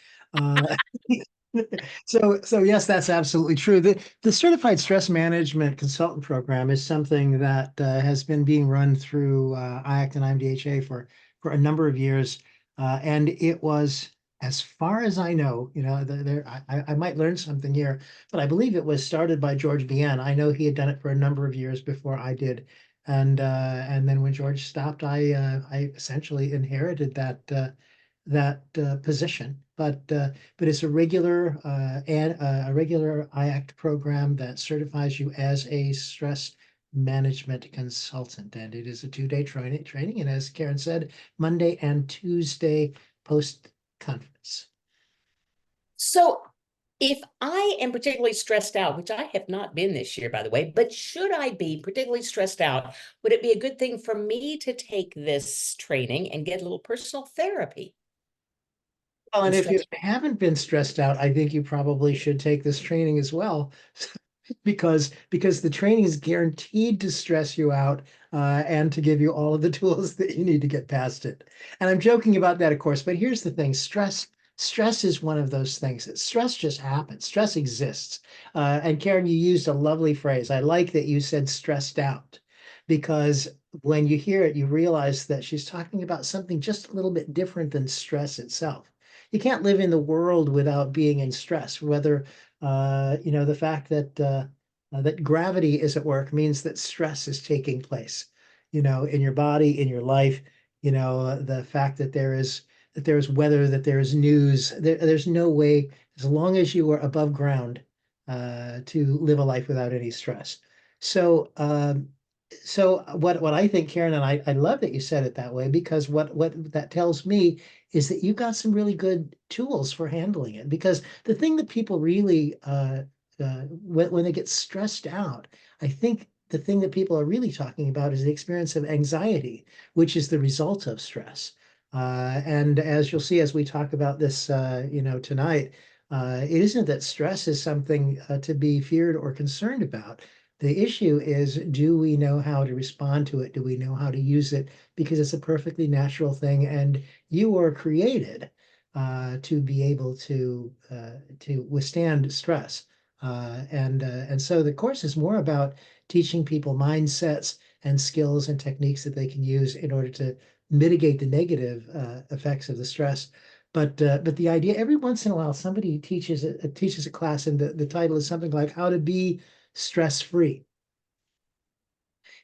So yes, that's absolutely true. The Certified Stress Management Consultant Program is something that has been being run through IACT and IMDHA for a number of years, and it was, as far as I know, I might learn something here, but I believe it was started by George Bien. I know he had done it for a number of years before I did, and then when George stopped, I essentially inherited that position, but it's a regular IACT program that certifies you as a stress management consultant, and it is a 2-day training. And as Karen said, Monday and Tuesday post conference. So if I am particularly stressed out, which I have not been this year, by the way, but should I be particularly stressed out, would it be a good thing for me to take this training and get a little personal therapy? Well, and if you haven't been stressed out, I think you probably should take this training as well, because the training is guaranteed to stress you out and to give you all of the tools that you need to get past it. And I'm joking about that, of course, but here's the thing: stress is one of those things. Stress just happens. Stress exists. And Karen, you used a lovely phrase. I like that you said stressed out, because when you hear it, you realize that she's talking about something just a little bit different than stress itself. You can't live in the world without being in stress, whether the fact that gravity is at work means that stress is taking place, in your body, in your life. The fact that there is weather, that there is news. There's no way, as long as you are above ground, to live a life without any stress. So what I think, Karen, and I love that you said it that way, because what that tells me is that you've got some really good tools for handling it. Because the thing that people really when they get stressed out, I think the thing that people are really talking about is the experience of anxiety, which is the result of stress. And as you'll see as we talk about this, tonight, it isn't that stress is something to be feared or concerned about. The issue is, do we know how to respond to it? Do we know how to use it? Because it's a perfectly natural thing, and you are created to be able to withstand stress. And so the course is more about teaching people mindsets and skills and techniques that they can use in order to mitigate the negative effects of the stress. But the idea, every once in a while, somebody teaches a class, and the title is something like "How to Be Stress-Free."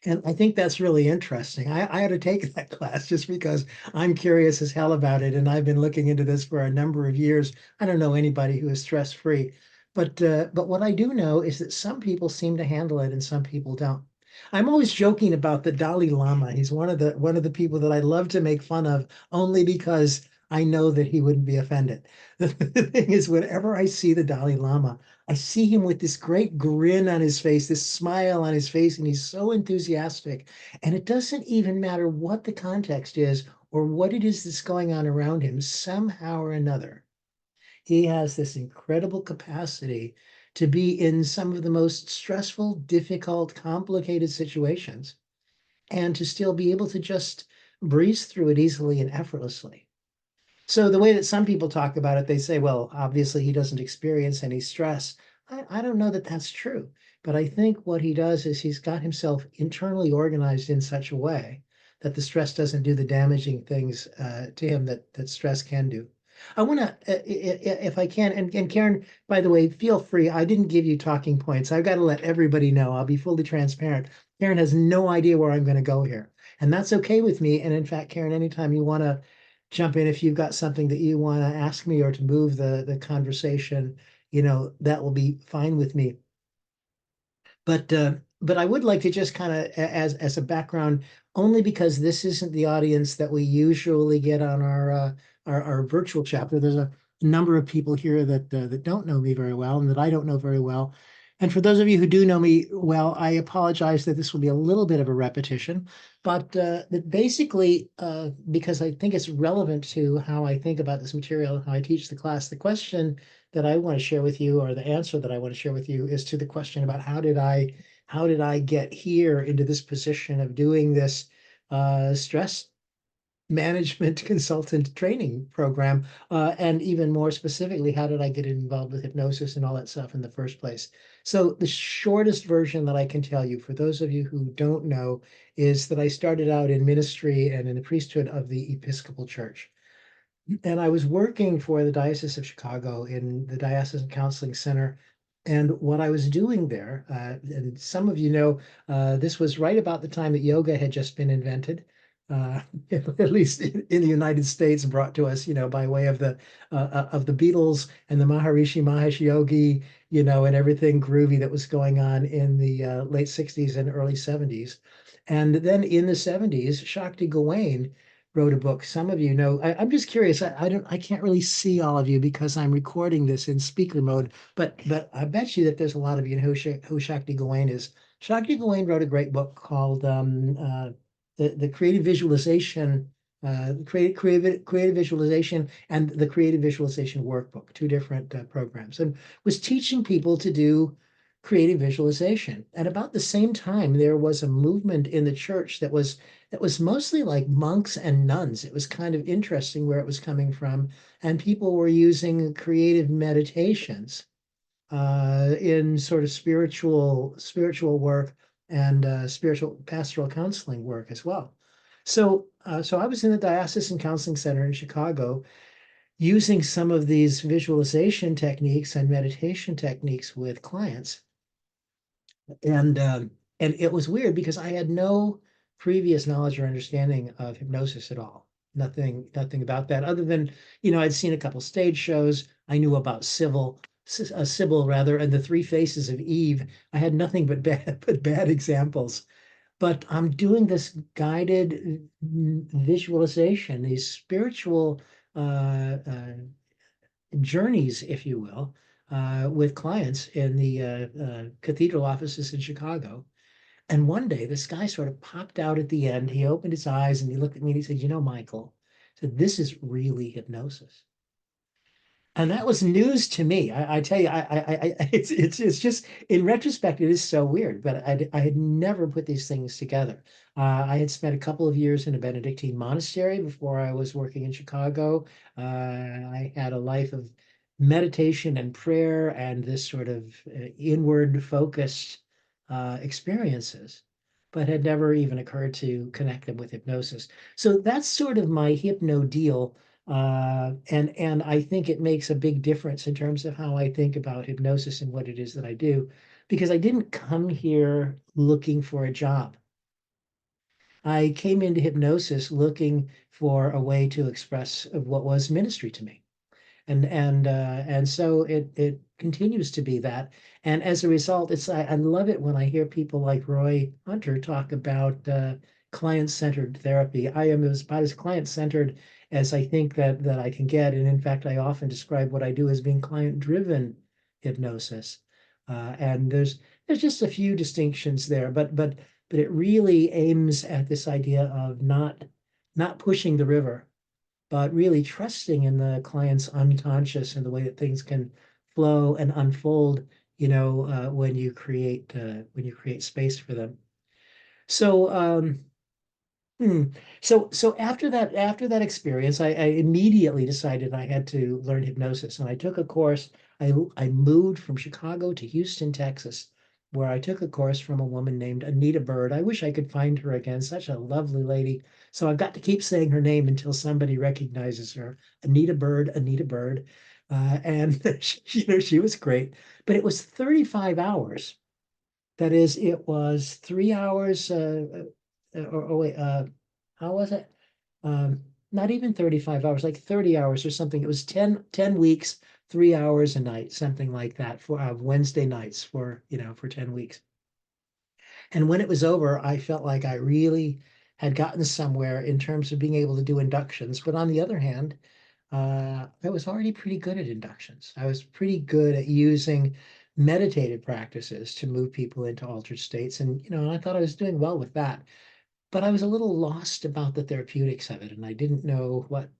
And I think that's really interesting. I ought to take that class just because I'm curious as hell about it. And I've been looking into this for a number of years. I don't know anybody who is stress-free. But what I do know is that some people seem to handle it and some people don't. I'm always joking about the Dalai Lama. He's one of the people that I love to make fun of only because I know that he wouldn't be offended. The thing is, whenever I see the Dalai Lama, I see him with this great grin on his face, this smile on his face, and he's so enthusiastic. And it doesn't even matter what the context is or what it is that's going on around him, somehow or another. He has this incredible capacity to be in some of the most stressful, difficult, complicated situations and to still be able to just breeze through it easily and effortlessly. So the way that some people talk about it, they say, well, obviously he doesn't experience any stress. I don't know that that's true, but I think what he does is he's got himself internally organized in such a way that the stress doesn't do the damaging things to him that stress can do. I want to, if I can, and Karen, by the way, feel free. I didn't give you talking points. I've got to let everybody know. I'll be fully transparent. Karen has no idea where I'm going to go here, and that's okay with me. And in fact, Karen, anytime you want to jump in if you've got something that you want to ask me or to move the conversation, that will be fine with me. But I would like to just kind of as a background, only because this isn't the audience that we usually get on our virtual chapter. There's a number of people here that don't know me very well and that I don't know very well. And for those of you who do know me well, I apologize that this will be a little bit of a repetition, but basically, because I think it's relevant to how I think about this material, how I teach the class, the question that I want to share with you, or the answer that I want to share with you, is to the question about how did I get here into this position of doing this stress management consultant training program, and even more specifically, how did I get involved with hypnosis and all that stuff in the first place? So the shortest version that I can tell you, for those of you who don't know, is that I started out in ministry and in the priesthood of the Episcopal Church. And I was working for the Diocese of Chicago in the Diocesan Counseling Center. And what I was doing there, and some of you know, this was right about the time that yoga had just been invented, uh, at least in the United States, brought to us, by way of the Beatles and the Maharishi Mahesh Yogi, and everything groovy that was going on in the late 60s and early 70s. And then in the 70s, Shakti Gawain wrote a book. Some of you know. I'm just curious. I can't really see all of you because I'm recording this in speaker mode. But I bet you that there's a lot of you know who Shakti Gawain is. Shakti Gawain wrote a great book called the Creative Visualization. Creative Visualization and the Creative Visualization Workbook, two different programs, and was teaching people to do creative visualization. At about the same time, there was a movement in the church that was mostly like monks and nuns. It was kind of interesting where it was coming from, and people were using creative meditations in sort of spiritual work and spiritual pastoral counseling work as well. So I was in the Diocesan Counseling Center in Chicago using some of these visualization techniques and meditation techniques with clients. And it was weird because I had no previous knowledge or understanding of hypnosis at all. Nothing about that other than, I'd seen a couple stage shows. I knew about Sybil rather, and the Three Faces of Eve. I had nothing but bad examples. But I'm doing this guided visualization, these spiritual journeys, if you will, with clients in the cathedral offices in Chicago. And one day, this guy sort of popped out at the end. He opened his eyes and he looked at me and he said, Michael, said, this is really hypnosis. And that was news to me. I tell you, it's just in retrospect, it is so weird. But I had never put these things together. I had spent a couple of years in a Benedictine monastery before I was working in Chicago. I had a life of meditation and prayer and this sort of inward focused experiences, but had never even occurred to connect them with hypnosis. So that's sort of my hypno deal. And I think it makes a big difference in terms of how I think about hypnosis and what it is that I do, because I didn't come here looking for a job. I came into hypnosis looking for a way to express what was ministry to me. And so it continues to be that. And as a result, I love it when I hear people like Roy Hunter talk about client-centered therapy. I am about as client-centered as I think that I can get. And in fact, I often describe what I do as being client-driven hypnosis. And there's just a few distinctions there, but it really aims at this idea of not pushing the river, but really trusting in the client's unconscious and the way that things can flow and unfold, when you create space for them. So Hmm. So after that experience, I immediately decided I had to learn hypnosis, and I took a course. I moved from Chicago to Houston, Texas, where I took a course from a woman named Anita Bird. I wish I could find her again. Such a lovely lady. So I've got to keep saying her name until somebody recognizes her. Anita Bird, Anita Bird, and she was great. But it was 35 hours. That is, it was 3 hours. Wait, how was it? Not even 35 hours, like 30 hours or something. It was 10 weeks, 3 hours a night, something like that for Wednesday nights for 10 weeks. And when it was over, I felt like I really had gotten somewhere in terms of being able to do inductions. But on the other hand, I was already pretty good at inductions. I was pretty good at using meditative practices to move people into altered states. And I thought I was doing well with that. But I was a little lost about the therapeutics of it, and I didn't know what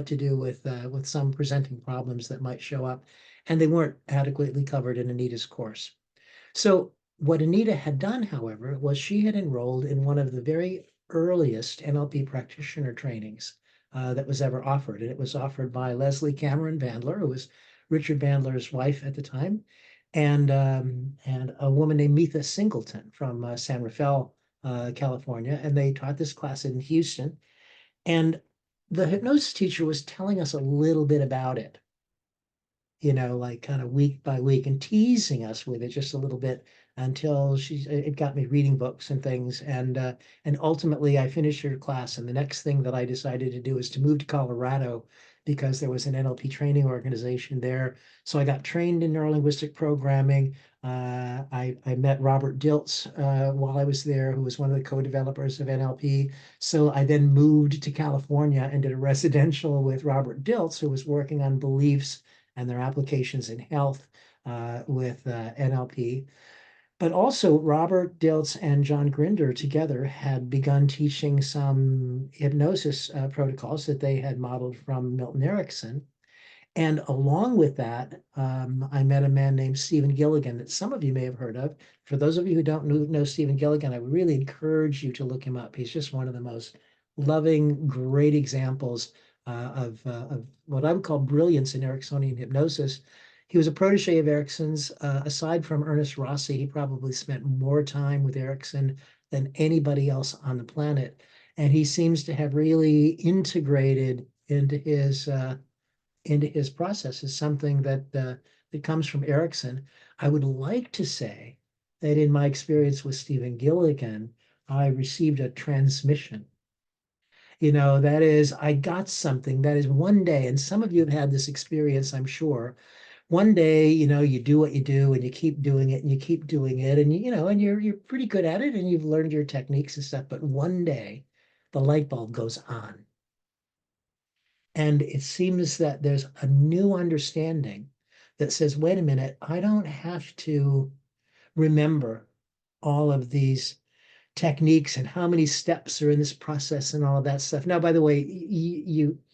to do with some presenting problems that might show up, and they weren't adequately covered in Anita's course. So what Anita had done, however, was she had enrolled in one of the very earliest NLP practitioner trainings that was ever offered. And it was offered by Leslie Cameron Bandler, who was Richard Bandler's wife at the time, and a woman named Metha Singleton from San Rafael, California. And they taught this class in Houston. And the hypnosis teacher was telling us a little bit about it, like kind of week by week, and teasing us with it just a little bit until it got me reading books and things. And ultimately I finished her class. And the next thing that I decided to do is to move to Colorado because there was an NLP training organization there. So I got trained in neurolinguistic programming. I met Robert Dilts while I was there, who was one of the co-developers of NLP. So I then moved to California and did a residential with Robert Dilts, who was working on beliefs and their applications in health with NLP. But also, Robert Dilts and John Grinder together had begun teaching some hypnosis protocols that they had modeled from Milton Erickson. And along with that, I met a man named Stephen Gilligan that some of you may have heard of. For those of you who don't know Stephen Gilligan, I would really encourage you to look him up. He's just one of the most loving, great examples of what I would call brilliance in Ericksonian hypnosis. He was a protege of Erickson's. Aside from Ernest Rossi, he probably spent more time with Erickson than anybody else on the planet. And he seems to have really integrated into his process is something that comes from Erickson. I would like to say that in my experience with Stephen Gilligan, I received a transmission. That is, I got something that is one day, and some of you have had this experience, I'm sure. One day, you do what you do and you keep doing it and you keep doing it and you're pretty good at it and you've learned your techniques and stuff, but one day the light bulb goes on. And it seems that there's a new understanding that says, wait a minute, I don't have to remember all of these techniques and how many steps are in this process and all of that stuff. Now, by the way,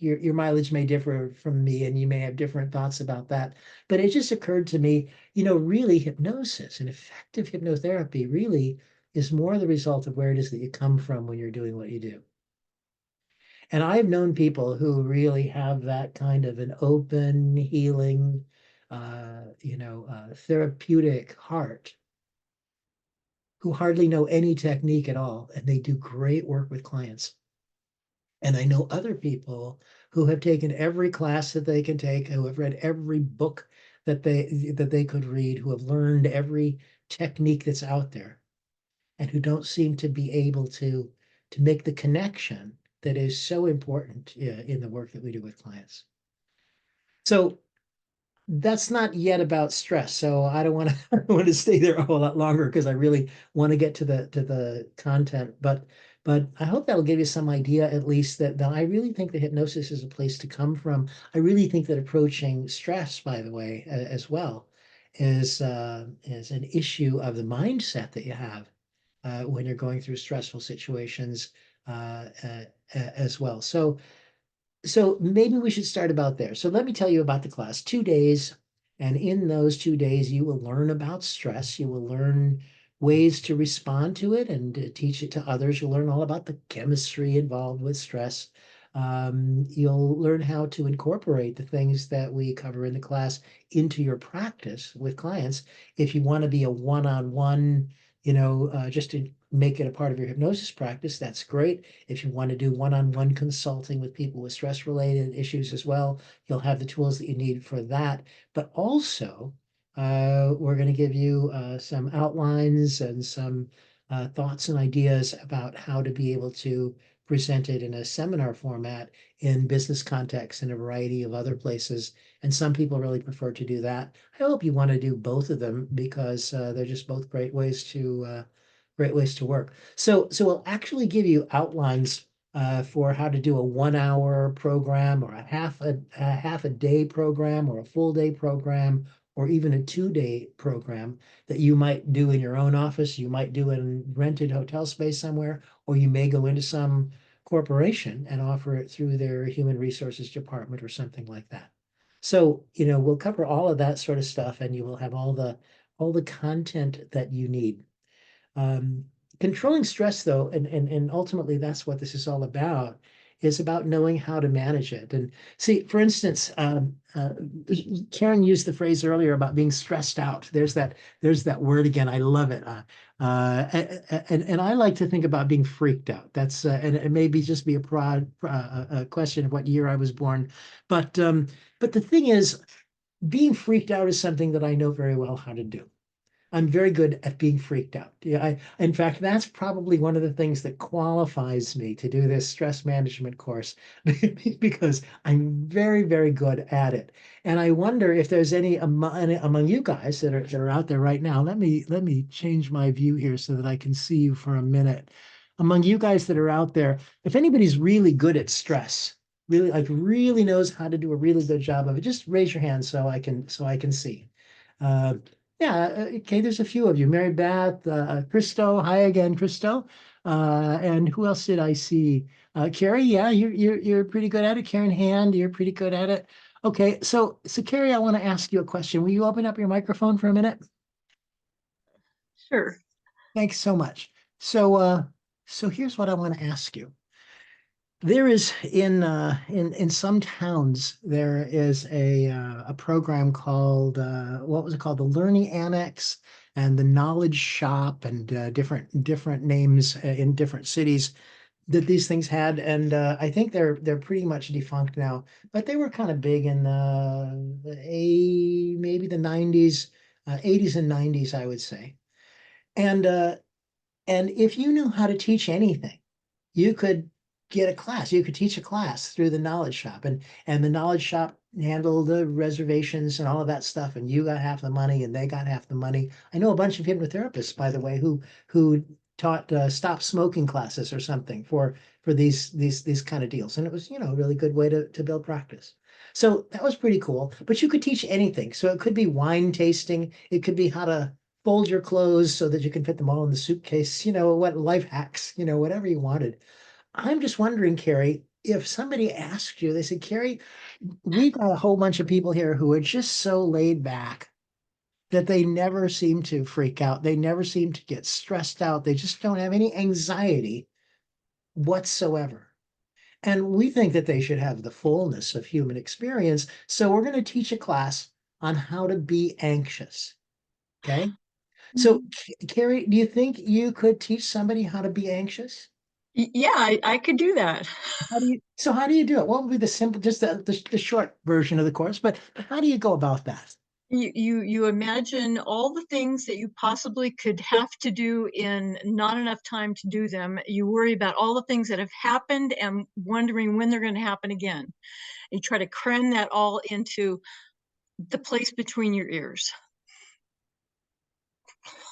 your mileage may differ from me and you may have different thoughts about that, but it just occurred to me, really hypnosis and effective hypnotherapy really is more the result of where it is that you come from when you're doing what you do. And I've known people who really have that kind of an open, healing, therapeutic heart, who hardly know any technique at all, and they do great work with clients. And I know other people who have taken every class that they can take, who have read every book that they could read, who have learned every technique that's out there. and who don't seem to be able to make the connection that is so important in the work that we do with clients. So that's not yet about stress. So I don't want to want to stay there a whole lot longer because I really want to get to the content. But I hope that'll give you some idea at least that I really think that hypnosis is a place to come from. I really think that approaching stress, by the way, as well, is an issue of the mindset that you have when you're going through stressful situations as well. So maybe we should start about there. So let me tell you about the class. 2 days, and in those 2 days, you will learn about stress. You will learn ways to respond to it and to teach it to others. You'll learn all about the chemistry involved with stress. You'll learn how to incorporate the things that we cover in the class into your practice with clients. If you want to be a one-on-one, just to make it a part of your hypnosis practice, that's great. If you want to do one-on-one consulting with people with stress-related issues as well, you'll have the tools that you need for that. But also, we're going to give you some outlines and some thoughts and ideas about how to be able to present it in a seminar format in business contexts and a variety of other places. And some people really prefer to do that. I hope you want to do both of them because they're just both great ways to work. So we'll actually give you outlines for how to do a 1 hour program or a half a day program or a full day program or even a 2 day program that you might do in your own office, you might do in rented hotel space somewhere, or you may go into some corporation and offer it through their human resources department or something like that. So, we'll cover all of that sort of stuff and you will have all the content that you need. Controlling stress, though, and ultimately that's what this is all about, is about knowing how to manage it. And see, for instance, Karen used the phrase earlier about being stressed out. There's that word again. I love it. And I like to think about being freaked out. That's and it may be just be a question of what year I was born, but the thing is, being freaked out is something that I know very well how to do. I'm very good at being freaked out. Yeah, in fact, that's probably one of the things that qualifies me to do this stress management course because I'm very, very good at it. And I wonder if there's any among you guys that are out there right now. Let me change my view here so that I can see you for a minute. Among you guys that are out there, if anybody's really good at stress, really knows how to do a really good job of it, just raise your hand so I can see. Uh, yeah, okay, there's a few of you. Mary Beth, Christo, hi again, Christo. And who else did I see? Carrie, yeah, you're pretty good at it. Karen Hand, you're pretty good at it. Okay, so Carrie, I want to ask you a question. Will you open up your microphone for a minute? Sure. Thanks so much. So here's what I want to ask you. There is in some towns there is a program called what was it called, the Learning Annex and the Knowledge Shop, and different names in different cities that these things had, and I think they're pretty much defunct now, but they were kind of big in maybe the 90s, 80s and 90s, I would say, and if you knew how to teach anything, you could get a class. You could teach a class through the knowledge shop, and the knowledge shop handled the reservations and all of that stuff. And you got half the money, and they got half the money. I know a bunch of hypnotherapists, by the way, who taught stop smoking classes or something for these kind of deals, and it was a really good way to build practice. So that was pretty cool. But you could teach anything. So it could be wine tasting. It could be how to fold your clothes so that you can fit them all in the suitcase, what life hacks, whatever you wanted. I'm just wondering, Carrie, if somebody asked you, they said, Carrie, we've got a whole bunch of people here who are just so laid back that they never seem to freak out. They never seem to get stressed out. They just don't have any anxiety whatsoever. And we think that they should have the fullness of human experience. So we're going to teach a class on how to be anxious. Okay. So, Carrie, do you think you could teach somebody how to be anxious? Yeah, I could do that. How do you do it? What would be the simple, just the short version of the course, but how do you go about that? You imagine all the things that you possibly could have to do in not enough time to do them. You worry about all the things that have happened and wondering when they're going to happen again. You try to cram that all into the place between your ears.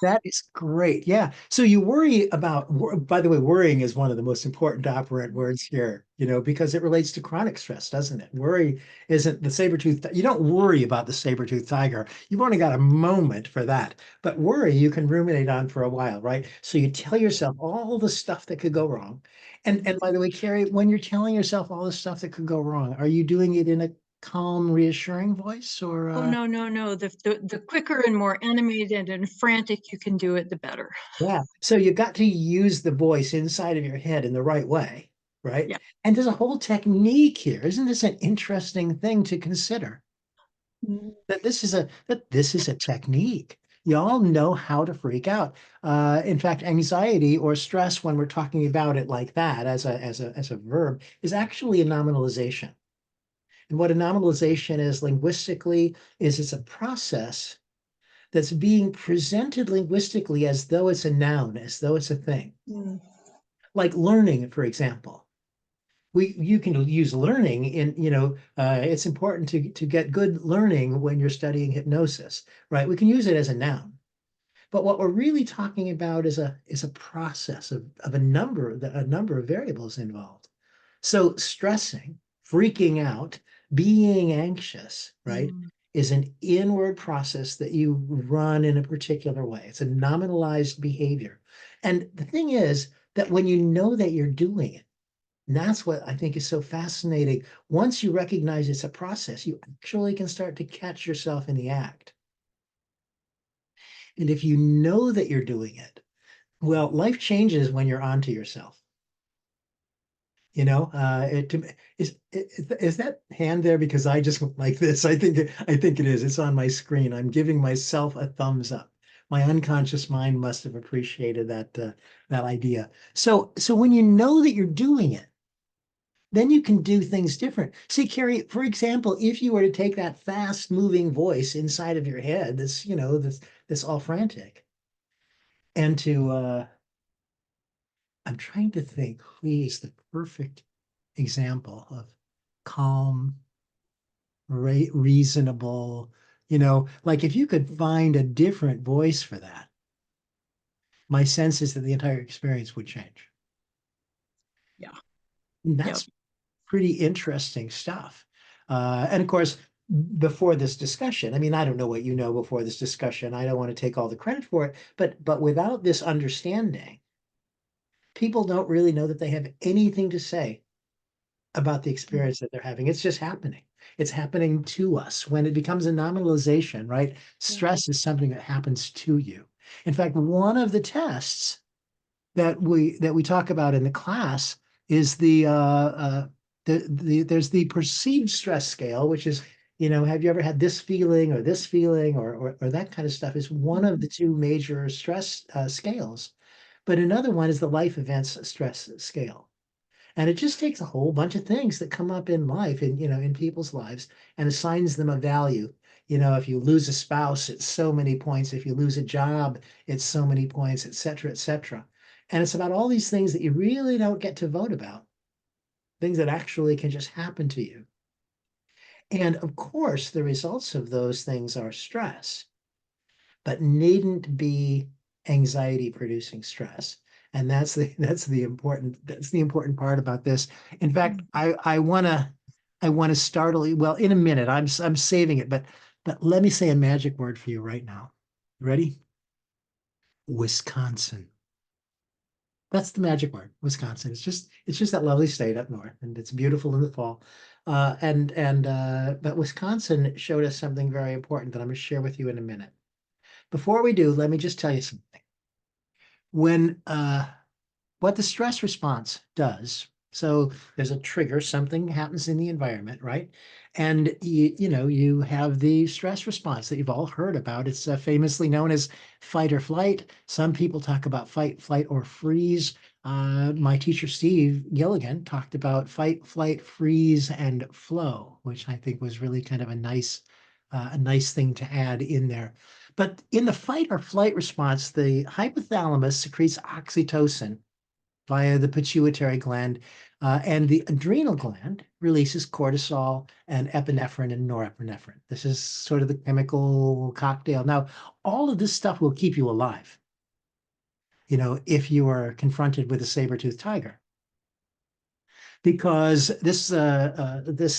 That is great. Yeah. So you worry about, by the way, worrying is one of the most important operant words here, because it relates to chronic stress, doesn't it? Worry isn't the saber-tooth. You don't worry about the saber-tooth tiger. You've only got a moment for that. But worry, you can ruminate on for a while, right? So you tell yourself all the stuff that could go wrong. And by the way, Carrie, when you're telling yourself all the stuff that could go wrong, are you doing it in a calm, reassuring voice or Oh, no, no, no. The quicker and more animated and frantic you can do it, the better. Yeah. So you got to use the voice inside of your head in the right way, right? Yeah. And there's a whole technique here. Isn't this an interesting thing to consider? That this is a technique. You all know how to freak out. In fact, anxiety or stress, when we're talking about it like that as a verb, is actually a nominalization. And what a nominalization is linguistically is it's a process that's being presented linguistically as though it's a noun, as though it's a thing. Like learning, for example. You can use learning in, it's important to get good learning when you're studying hypnosis, right? We can use it as a noun. But what we're really talking about is a process of a number of variables involved. So stressing, freaking out, being anxious, right, is an inward process that you run in a particular way. It's a nominalized behavior. And the thing is that when you know that you're doing it, and that's what I think is so fascinating. Once you recognize it's a process, you actually can start to catch yourself in the act. And if you know that you're doing it, well, life changes when you're onto yourself. Is that hand there because I just went like this? I think it is. It's on my screen. I'm giving myself a thumbs up. My unconscious mind must have appreciated that idea. So when you know that you're doing it, then you can do things different. See, Carrie, for example, if you were to take that fast moving voice inside of your head, this all frantic, and I'm trying to think who is the perfect example of calm, reasonable, like if you could find a different voice for that, my sense is that the entire experience would change. Yeah. And that's pretty interesting stuff. And of course, before this discussion, I mean, I don't know what you know before this discussion. I don't want to take all the credit for it, but without this understanding, people don't really know that they have anything to say about the experience that they're having. It's just happening. It's happening to us. When it becomes a nominalization, right? Stress is something that happens to you. In fact, one of the tests that we talk about in the class is there's the perceived stress scale, which is, have you ever had this feeling or this feeling or that kind of stuff is one of the two major stress scales. But another one is the life events stress scale. And it just takes a whole bunch of things that come up in life and, in people's lives and assigns them a value. If you lose a spouse, it's so many points. If you lose a job, it's so many points, et cetera, et cetera. And it's about all these things that you really don't get to vote about, things that actually can just happen to you. And of course, the results of those things are stress, but needn't be anxiety producing stress. And that's the important part about this. In fact, I wanna startle you. Well, in a minute, I'm saving it, but let me say a magic word for you right now. Ready? Wisconsin. That's the magic word, Wisconsin. It's just that lovely state up north, and it's beautiful in the fall. But Wisconsin showed us something very important that I'm going to share with you in a minute. Before we do, let me just tell you something. When what the stress response does, so there's a trigger, something happens in the environment, right? And you have the stress response that you've all heard about. It's famously known as fight or flight. Some people talk about fight, flight, or freeze. My teacher, Steve Gilligan, talked about fight, flight, freeze, and flow, which I think was really kind of a nice a nice thing to add in there. But in the fight or flight response, the hypothalamus secretes oxytocin via the pituitary gland, and the adrenal gland releases cortisol and epinephrine and norepinephrine. This is sort of the chemical cocktail. Now, all of this stuff will keep you alive, if you are confronted with a saber-toothed tiger. Because this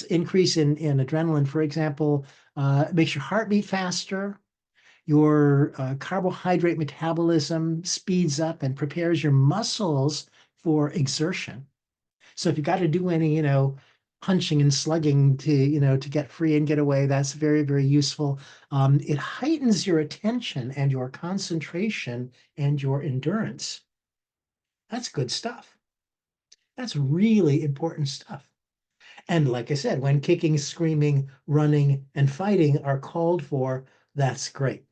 increase in adrenaline, for example, makes your heart beat faster, your carbohydrate metabolism speeds up and prepares your muscles for exertion. So if you got to do any, punching and slugging to get free and get away, that's very, very useful. It heightens your attention and your concentration and your endurance. That's good stuff. That's really important stuff. And like I said, when kicking, screaming, running, and fighting are called for, that's great.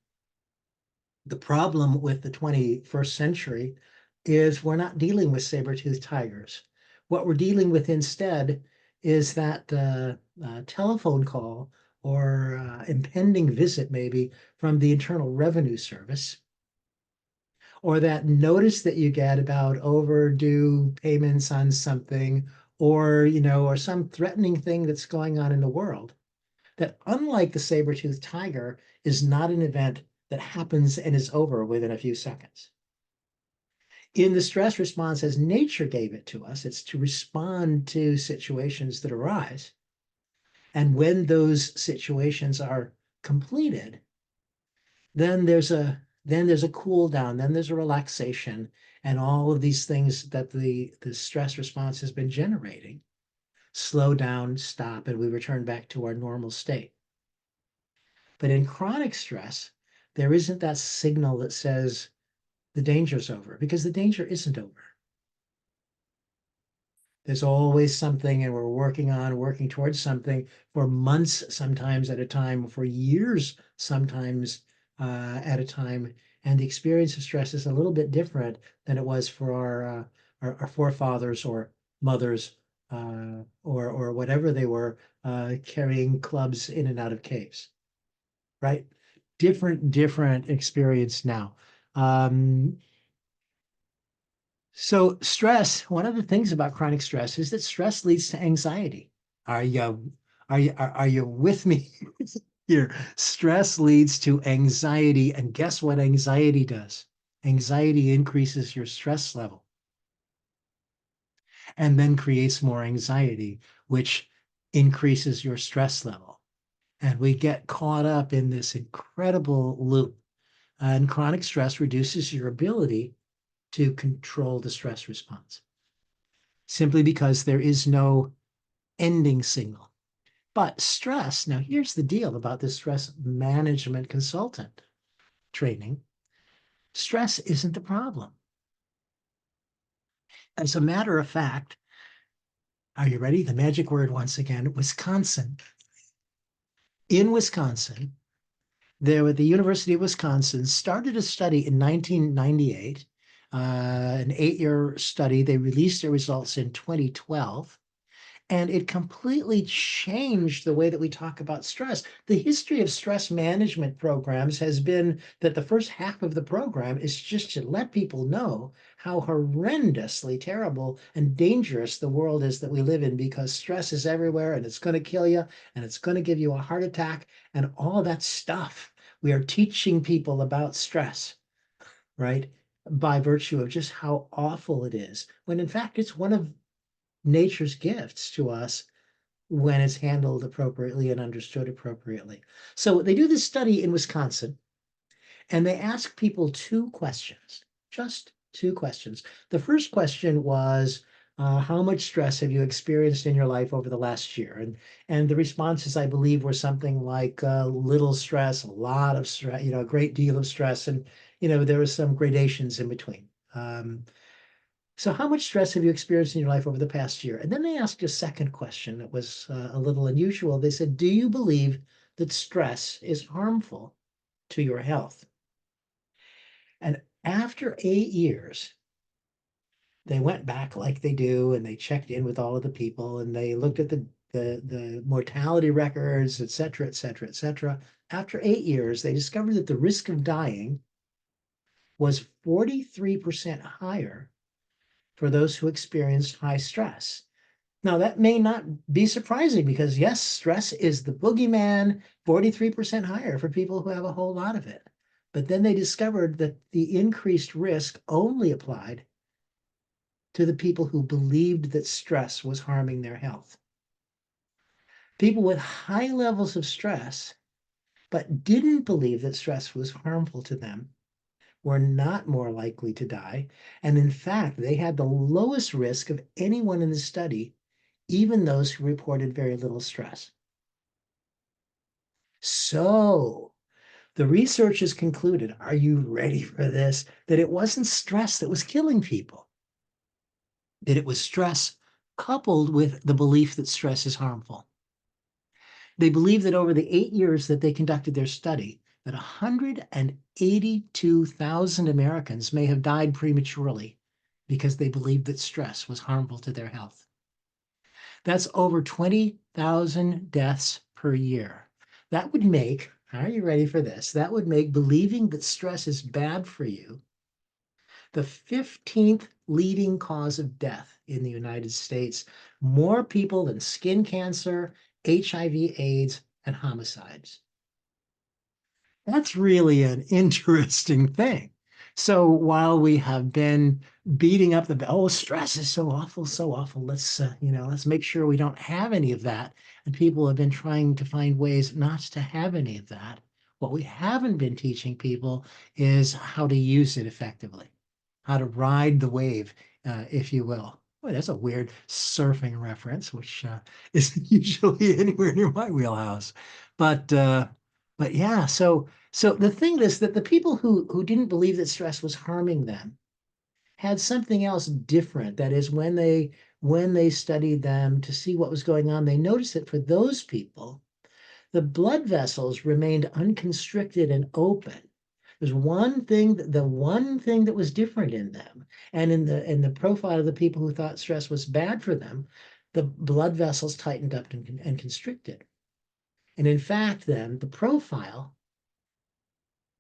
The problem with the 21st century is we're not dealing with saber-toothed tigers. What we're dealing with instead is that telephone call or impending visit maybe from the Internal Revenue Service, or that notice that you get about overdue payments on something, or or some threatening thing that's going on in the world, that unlike the saber-toothed tiger is not an event that happens and is over within a few seconds. In the stress response as nature gave it to us, it's to respond to situations that arise. And when those situations are completed, then there's a cool down, then there's a relaxation, and all of these things that the stress response has been generating slow down, stop, and we return back to our normal state. But in chronic stress, there isn't that signal that says the danger's over, because the danger isn't over. There's always something, and we're working towards something for months, sometimes at a time, for years, sometimes at a time. And the experience of stress is a little bit different than it was for our forefathers or mothers or whatever they were, carrying clubs in and out of caves, right? Different experience now. So stress, one of the things about chronic stress is that stress leads to anxiety. Are you with me here? Stress leads to anxiety, and guess what anxiety does? Anxiety increases your stress level and then creates more anxiety, which increases your stress level. And we get caught up in this incredible loop. And chronic stress reduces your ability to control the stress response, simply because there is no ending signal. But stress, now here's the deal about this stress management consultant training. Stress isn't the problem. As a matter of fact, are you ready? The magic word once again, Wisconsin. In Wisconsin, the University of Wisconsin started a study in 1998, an 8-year study. They released their results in 2012. And it completely changed the way that we talk about stress. The history of stress management programs has been that the first half of the program is just to let people know how horrendously terrible and dangerous the world is that we live in, because stress is everywhere and it's going to kill you and it's going to give you a heart attack and all that stuff. We are teaching people about stress, right? By virtue of just how awful it is, when in fact it's one of nature's gifts to us when it's handled appropriately and understood appropriately. So they do this study in Wisconsin, and they ask people 2 questions, just 2 questions. The first question was, how much stress have you experienced in your life over the last year? And the responses, I believe, were something like little stress, a lot of stress, a great deal of stress, and there were some gradations in between. So how much stress have you experienced in your life over the past year? And then they asked a second question that was a little unusual. They said, do you believe that stress is harmful to your health? And after 8 years, they went back like they do, and they checked in with all of the people, and they looked at the the mortality records, et cetera, et cetera, et cetera. After 8 years, they discovered that the risk of dying was 43% higher for those who experienced high stress. Now, that may not be surprising because, yes, stress is the boogeyman, 43% higher for people who have a whole lot of it. But then they discovered that the increased risk only applied to the people who believed that stress was harming their health. People with high levels of stress, but didn't believe that stress was harmful to them, were not more likely to die. And in fact, they had the lowest risk of anyone in the study, even those who reported very little stress. So the researchers concluded, are you ready for this? That it wasn't stress that was killing people, that it was stress coupled with the belief that stress is harmful. They believe that over the 8 years that they conducted their study, that 182,000 Americans may have died prematurely because they believed that stress was harmful to their health. That's over 20,000 deaths per year. That would make, are you ready for this? That would make believing that stress is bad for you the 15th leading cause of death in the United States. More people than skin cancer, HIV, AIDS, and homicides. That's really an interesting thing. So while we have been beating up oh, stress is so awful, let's make sure we don't have any of that. And people have been trying to find ways not to have any of that. What we haven't been teaching people is how to use it effectively, how to ride the wave, if you will. Boy, that's a weird surfing reference, which isn't usually anywhere near my wheelhouse. But yeah, so the thing is that the people who didn't believe that stress was harming them had something else different. That is, when they studied them to see what was going on, they noticed that for those people, the blood vessels remained unconstricted and open. There's the one thing that was different in them, and in the profile of the people who thought stress was bad for them, the blood vessels tightened up and constricted. And in fact, then the profile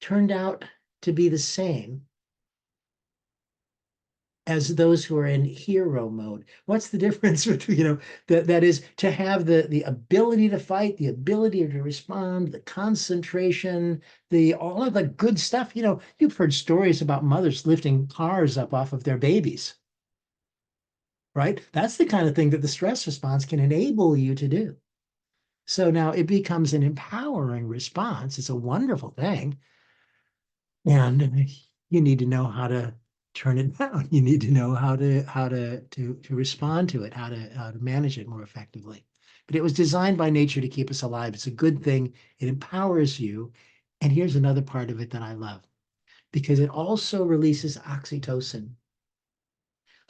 turned out to be the same as those who are in hero mode. What's the difference between, that is to have the ability to fight, the ability to respond, the concentration, all of the good stuff. You've heard stories about mothers lifting cars up off of their babies, right? That's the kind of thing that the stress response can enable you to do. So now it becomes an empowering response. It's a wonderful thing. And you need to know how to turn it down. You need to know how to respond to it, how to manage it more effectively. But it was designed by nature to keep us alive. It's a good thing. It empowers you. And here's another part of it that I love, because it also releases oxytocin.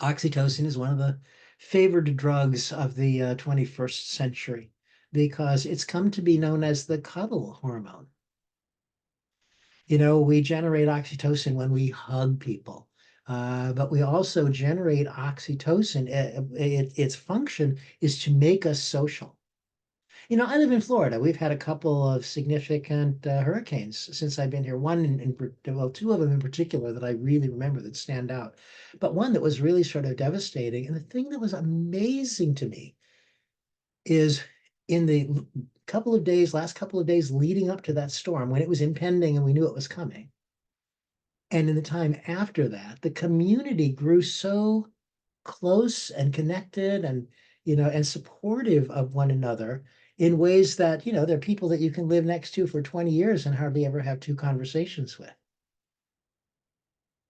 Oxytocin is one of the favored drugs of the 21st century because it's come to be known as the cuddle hormone. We generate oxytocin when we hug people, but we also generate oxytocin. Its function is to make us social. I live in Florida. We've had a couple of significant hurricanes since I've been here. Well, two of them in particular that I really remember that stand out, but one that was really sort of devastating. And the thing that was amazing to me is in the last couple of days leading up to that storm, when it was impending and we knew it was coming, and in the time after that, the community grew so close and connected and supportive of one another in ways that, there are people that you can live next to for 20 years and hardly ever have two conversations with.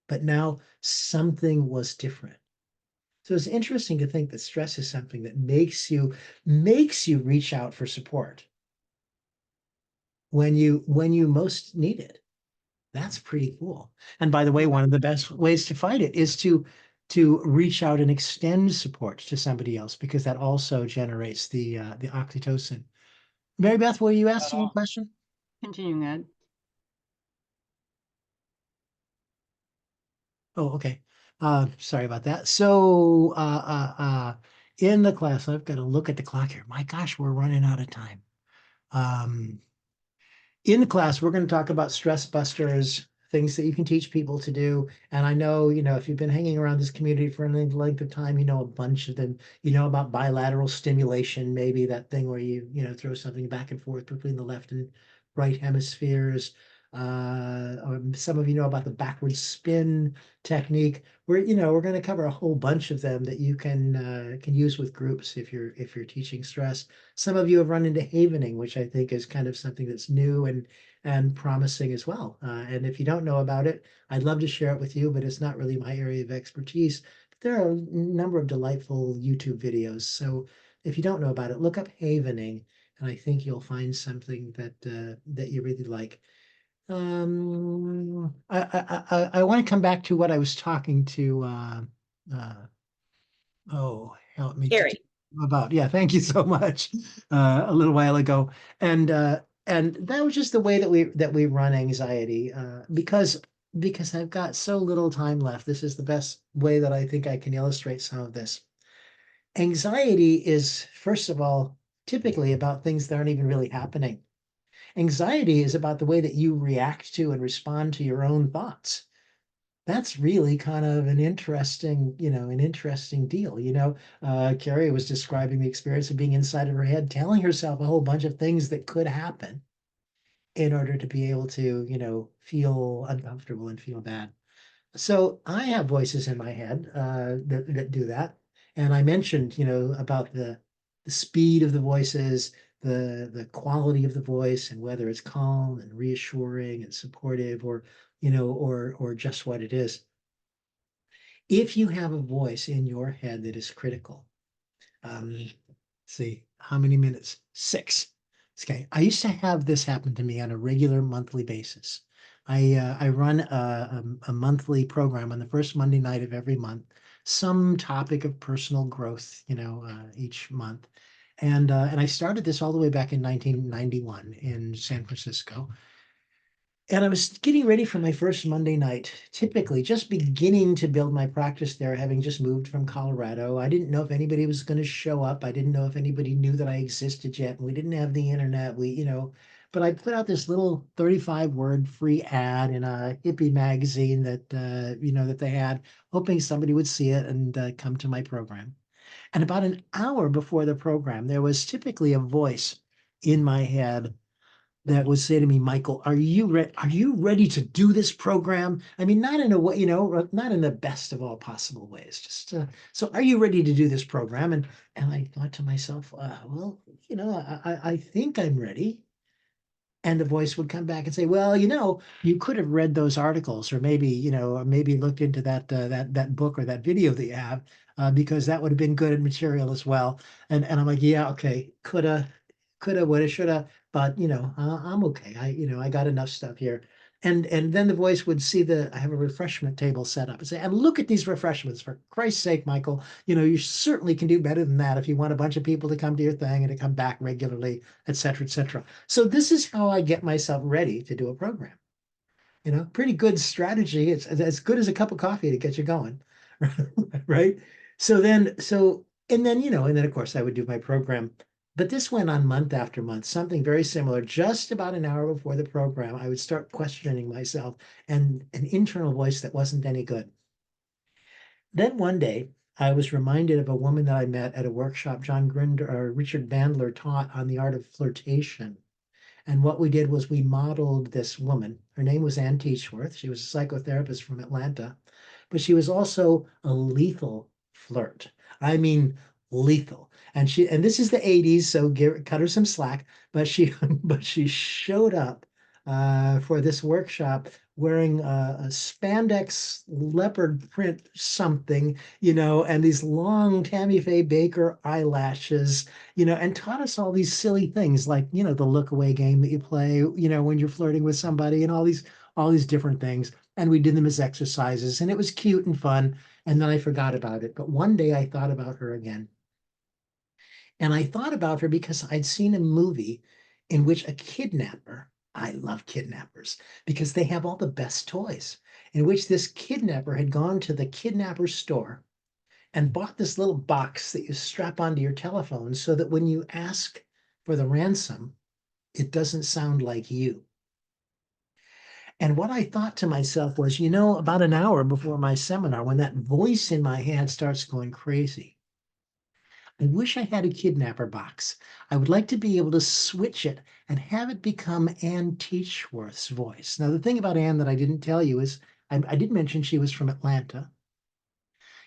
But now something was different. So it's interesting to think that stress is something that makes you reach out for support when you most need it. That's pretty cool. And by the way, one of the best ways to fight it is to reach out and extend support to somebody else, because that also generates the oxytocin. Mary Beth, were you asking a question? Continuing Ed. Oh, okay. Sorry about that. So in the class, I've got to look at the clock here. My gosh, we're running out of time. In the class, we're going to talk about stress busters, things that you can teach people to do. And I know, if you've been hanging around this community for any length of time, you know a bunch of them. You know about bilateral stimulation, maybe that thing where you throw something back and forth between the left and right hemispheres. Or some of you know about the backward spin technique. We're going to cover a whole bunch of them that you can use with groups if you're teaching stress. Some of you have run into havening, which I think is kind of something that's new and promising as well. And if you don't know about it, I'd love to share it with you, but it's not really my area of expertise. But there are a number of delightful YouTube videos. So if you don't know about it, look up havening, and I think you'll find something that you really like. I want to come back to what I was talking to help me Carrie. about. Yeah, thank you so much. A little while ago. And that was just the way that we run anxiety, because I've got so little time left. This is the best way that I think I can illustrate some of this. Anxiety is, first of all, typically about things that aren't even really happening. Anxiety is about the way that you react to and respond to your own thoughts. That's really kind of an interesting deal. Carrie was describing the experience of being inside of her head, telling herself a whole bunch of things that could happen in order to be able to, feel uncomfortable and feel bad. So I have voices in my head that do that. And I mentioned, about the speed of the voices, the quality of the voice, and whether it's calm and reassuring and supportive, or just what it is. If you have a voice in your head that is critical, see how many minutes? 6. Okay. I used to have this happen to me on a regular monthly basis. I run a monthly program on the first Monday night of every month, some topic of personal growth, each month. And I started this all the way back in 1991 in San Francisco. And I was getting ready for my first Monday night, typically just beginning to build my practice there, having just moved from Colorado. I didn't know if anybody was going to show up. I didn't know if anybody knew that I existed yet. We didn't have the internet. But I put out this little 35-word free ad in a hippie magazine that they had, hoping somebody would see it and come to my program. And about an hour before the program, there was typically a voice in my head that would say to me, Michael, are you ready to do this program? I mean, not in a way, not in the best of all possible ways. Just so, are you ready to do this program? And I thought to myself, well, I think I'm ready. And the voice would come back and say, well, you could have read those articles, or maybe looked into that book or that video that you have, because that would have been good material as well. And I'm like, yeah, okay, coulda, woulda, shoulda, but I'm okay. I got enough stuff here. And then the voice would see I have a refreshment table set up and say, and look at these refreshments, for Christ's sake, Michael, you certainly can do better than that if you want a bunch of people to come to your thing and to come back regularly, et cetera, et cetera. So this is how I get myself ready to do a program. Pretty good strategy. It's as good as a cup of coffee to get you going, right? And then of course I would do my program. But this went on month after month, something very similar. Just about an hour before the program, I would start questioning myself and an internal voice that wasn't any good. Then one day, I was reminded of a woman that I met at a workshop Richard Bandler taught on the art of flirtation. And what we did was we modeled this woman. Her name was Ann Teachworth. She was a psychotherapist from Atlanta, but she was also a lethal flirt. I mean, lethal. And this is the 80s, so cut her some slack. But she showed up for this workshop wearing a spandex leopard print something, and these long Tammy Faye Baker eyelashes, and taught us all these silly things like, the look away game that you play, when you're flirting with somebody, and all these different things. And we did them as exercises, and it was cute and fun. And then I forgot about it. But one day I thought about her again. And I thought about her because I'd seen a movie in which a kidnapper, I love kidnappers because they have all the best toys, in which this kidnapper had gone to the kidnapper's store and bought this little box that you strap onto your telephone so that when you ask for the ransom, it doesn't sound like you. And what I thought to myself was, about an hour before my seminar, when that voice in my head starts going crazy, I wish I had a kidnapper box. I would like to be able to switch it and have it become Ann Teachworth's voice. Now, the thing about Ann that I didn't tell you is I did mention she was from Atlanta.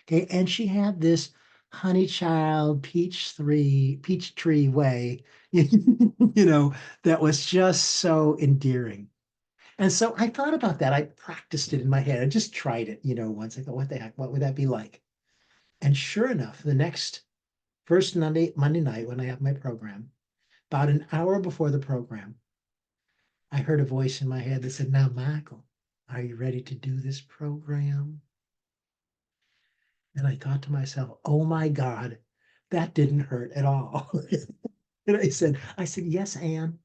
Okay, and she had this honey child peach tree way, that was just so endearing. And so I thought about that. I practiced it in my head. I just tried it, once. I thought, what the heck, what would that be like? And sure enough, the first Monday night when I have my program, about an hour before the program, I heard a voice in my head that said, "Now, Michael, are you ready to do this program?" And I thought to myself, oh my God, that didn't hurt at all. And I said, "Yes, Ann,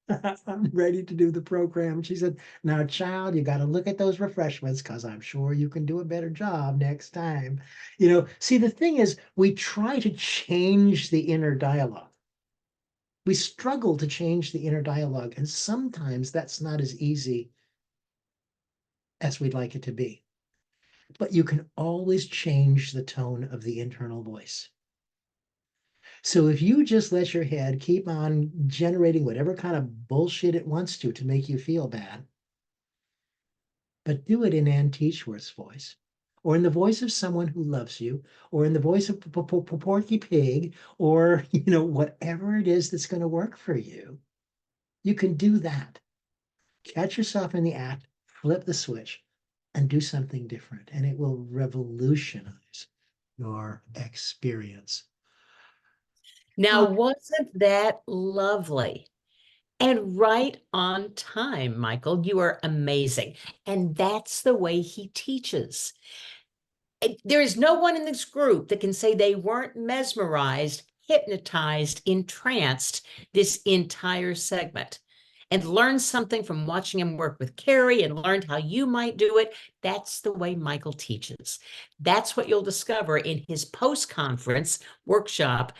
I'm ready to do the program." She said, "Now, child, you got to look at those refreshments because I'm sure you can do a better job next time." See, the thing is, we try to change the inner dialogue. We struggle to change the inner dialogue, and sometimes that's not as easy as we'd like it to be. But you can always change the tone of the internal voice. So if you just let your head keep on generating whatever kind of bullshit it wants to make you feel bad, but do it in Ann Teachworth's voice, or in the voice of someone who loves you, or in the voice of Porky Pig, or whatever it is that's going to work for you, you can do that. Catch yourself in the act, flip the switch, and do something different, and it will revolutionize your experience. Now, wasn't that lovely? And right on time, Michael. You are amazing. And that's the way he teaches. There is no one in this group that can say they weren't mesmerized, hypnotized, entranced this entire segment and learned something from watching him work with Carrie and learned how you might do it. That's the way Michael teaches. That's what you'll discover in his post-conference workshop,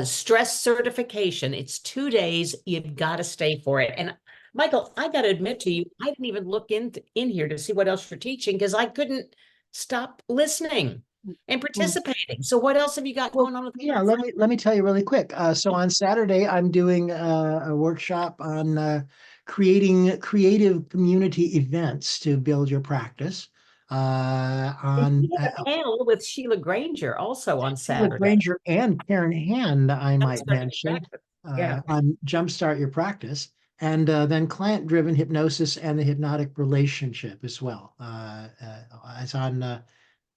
stress certification. It's 2 days. You've got to stay for it. And Michael, I got to admit to you, I didn't even look in here to see what else you're teaching because I couldn't stop listening and participating. So what else have you got going on with Yeah, let me tell you really quick. So on Saturday, I'm doing a workshop on creating creative community events to build your practice. On a panel with Sheila Granger also on Sheila Saturday. Granger and Karen Hand, I might mention, Yeah. on Jumpstart Your Practice, and then client-driven hypnosis and the hypnotic relationship as well. It's on,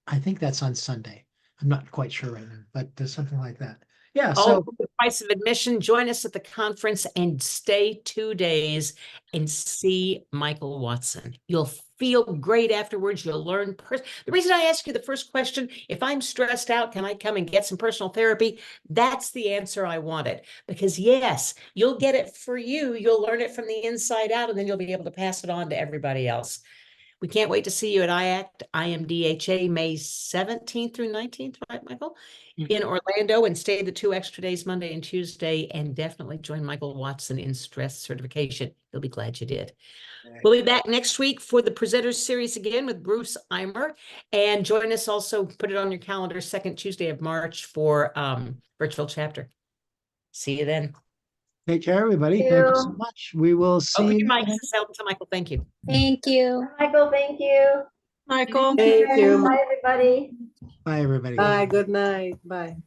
I think that's on Sunday. I'm not quite sure right now, but something like that. Yeah, so the price of admission, join us at the conference and stay 2 days and see Michael Watson. You'll feel great afterwards. You'll learn. The reason I asked you the first question, if I'm stressed out, can I come and get some personal therapy? That's the answer I wanted. Because yes, you'll get it for you. You'll learn it from the inside out, and then you'll be able to pass it on to everybody else. We can't wait to see you at IMDHA May 17th through 19th, right, Michael? In Orlando, and stay the 2 extra days, Monday and Tuesday, and definitely join Michael Watson in stress certification. You'll be glad you did. We'll be back next week for the presenters series again with Bruce Eimer, and join us also, put it on your calendar, 2nd Tuesday of March for virtual chapter. See you then. take care, everybody. Thank you so much. We will see Open you. your mics, Michael. Thank you. Thank you. Michael, thank you. Michael. Thank you. Bye, everybody. Bye, everybody. Bye. Good night. Bye.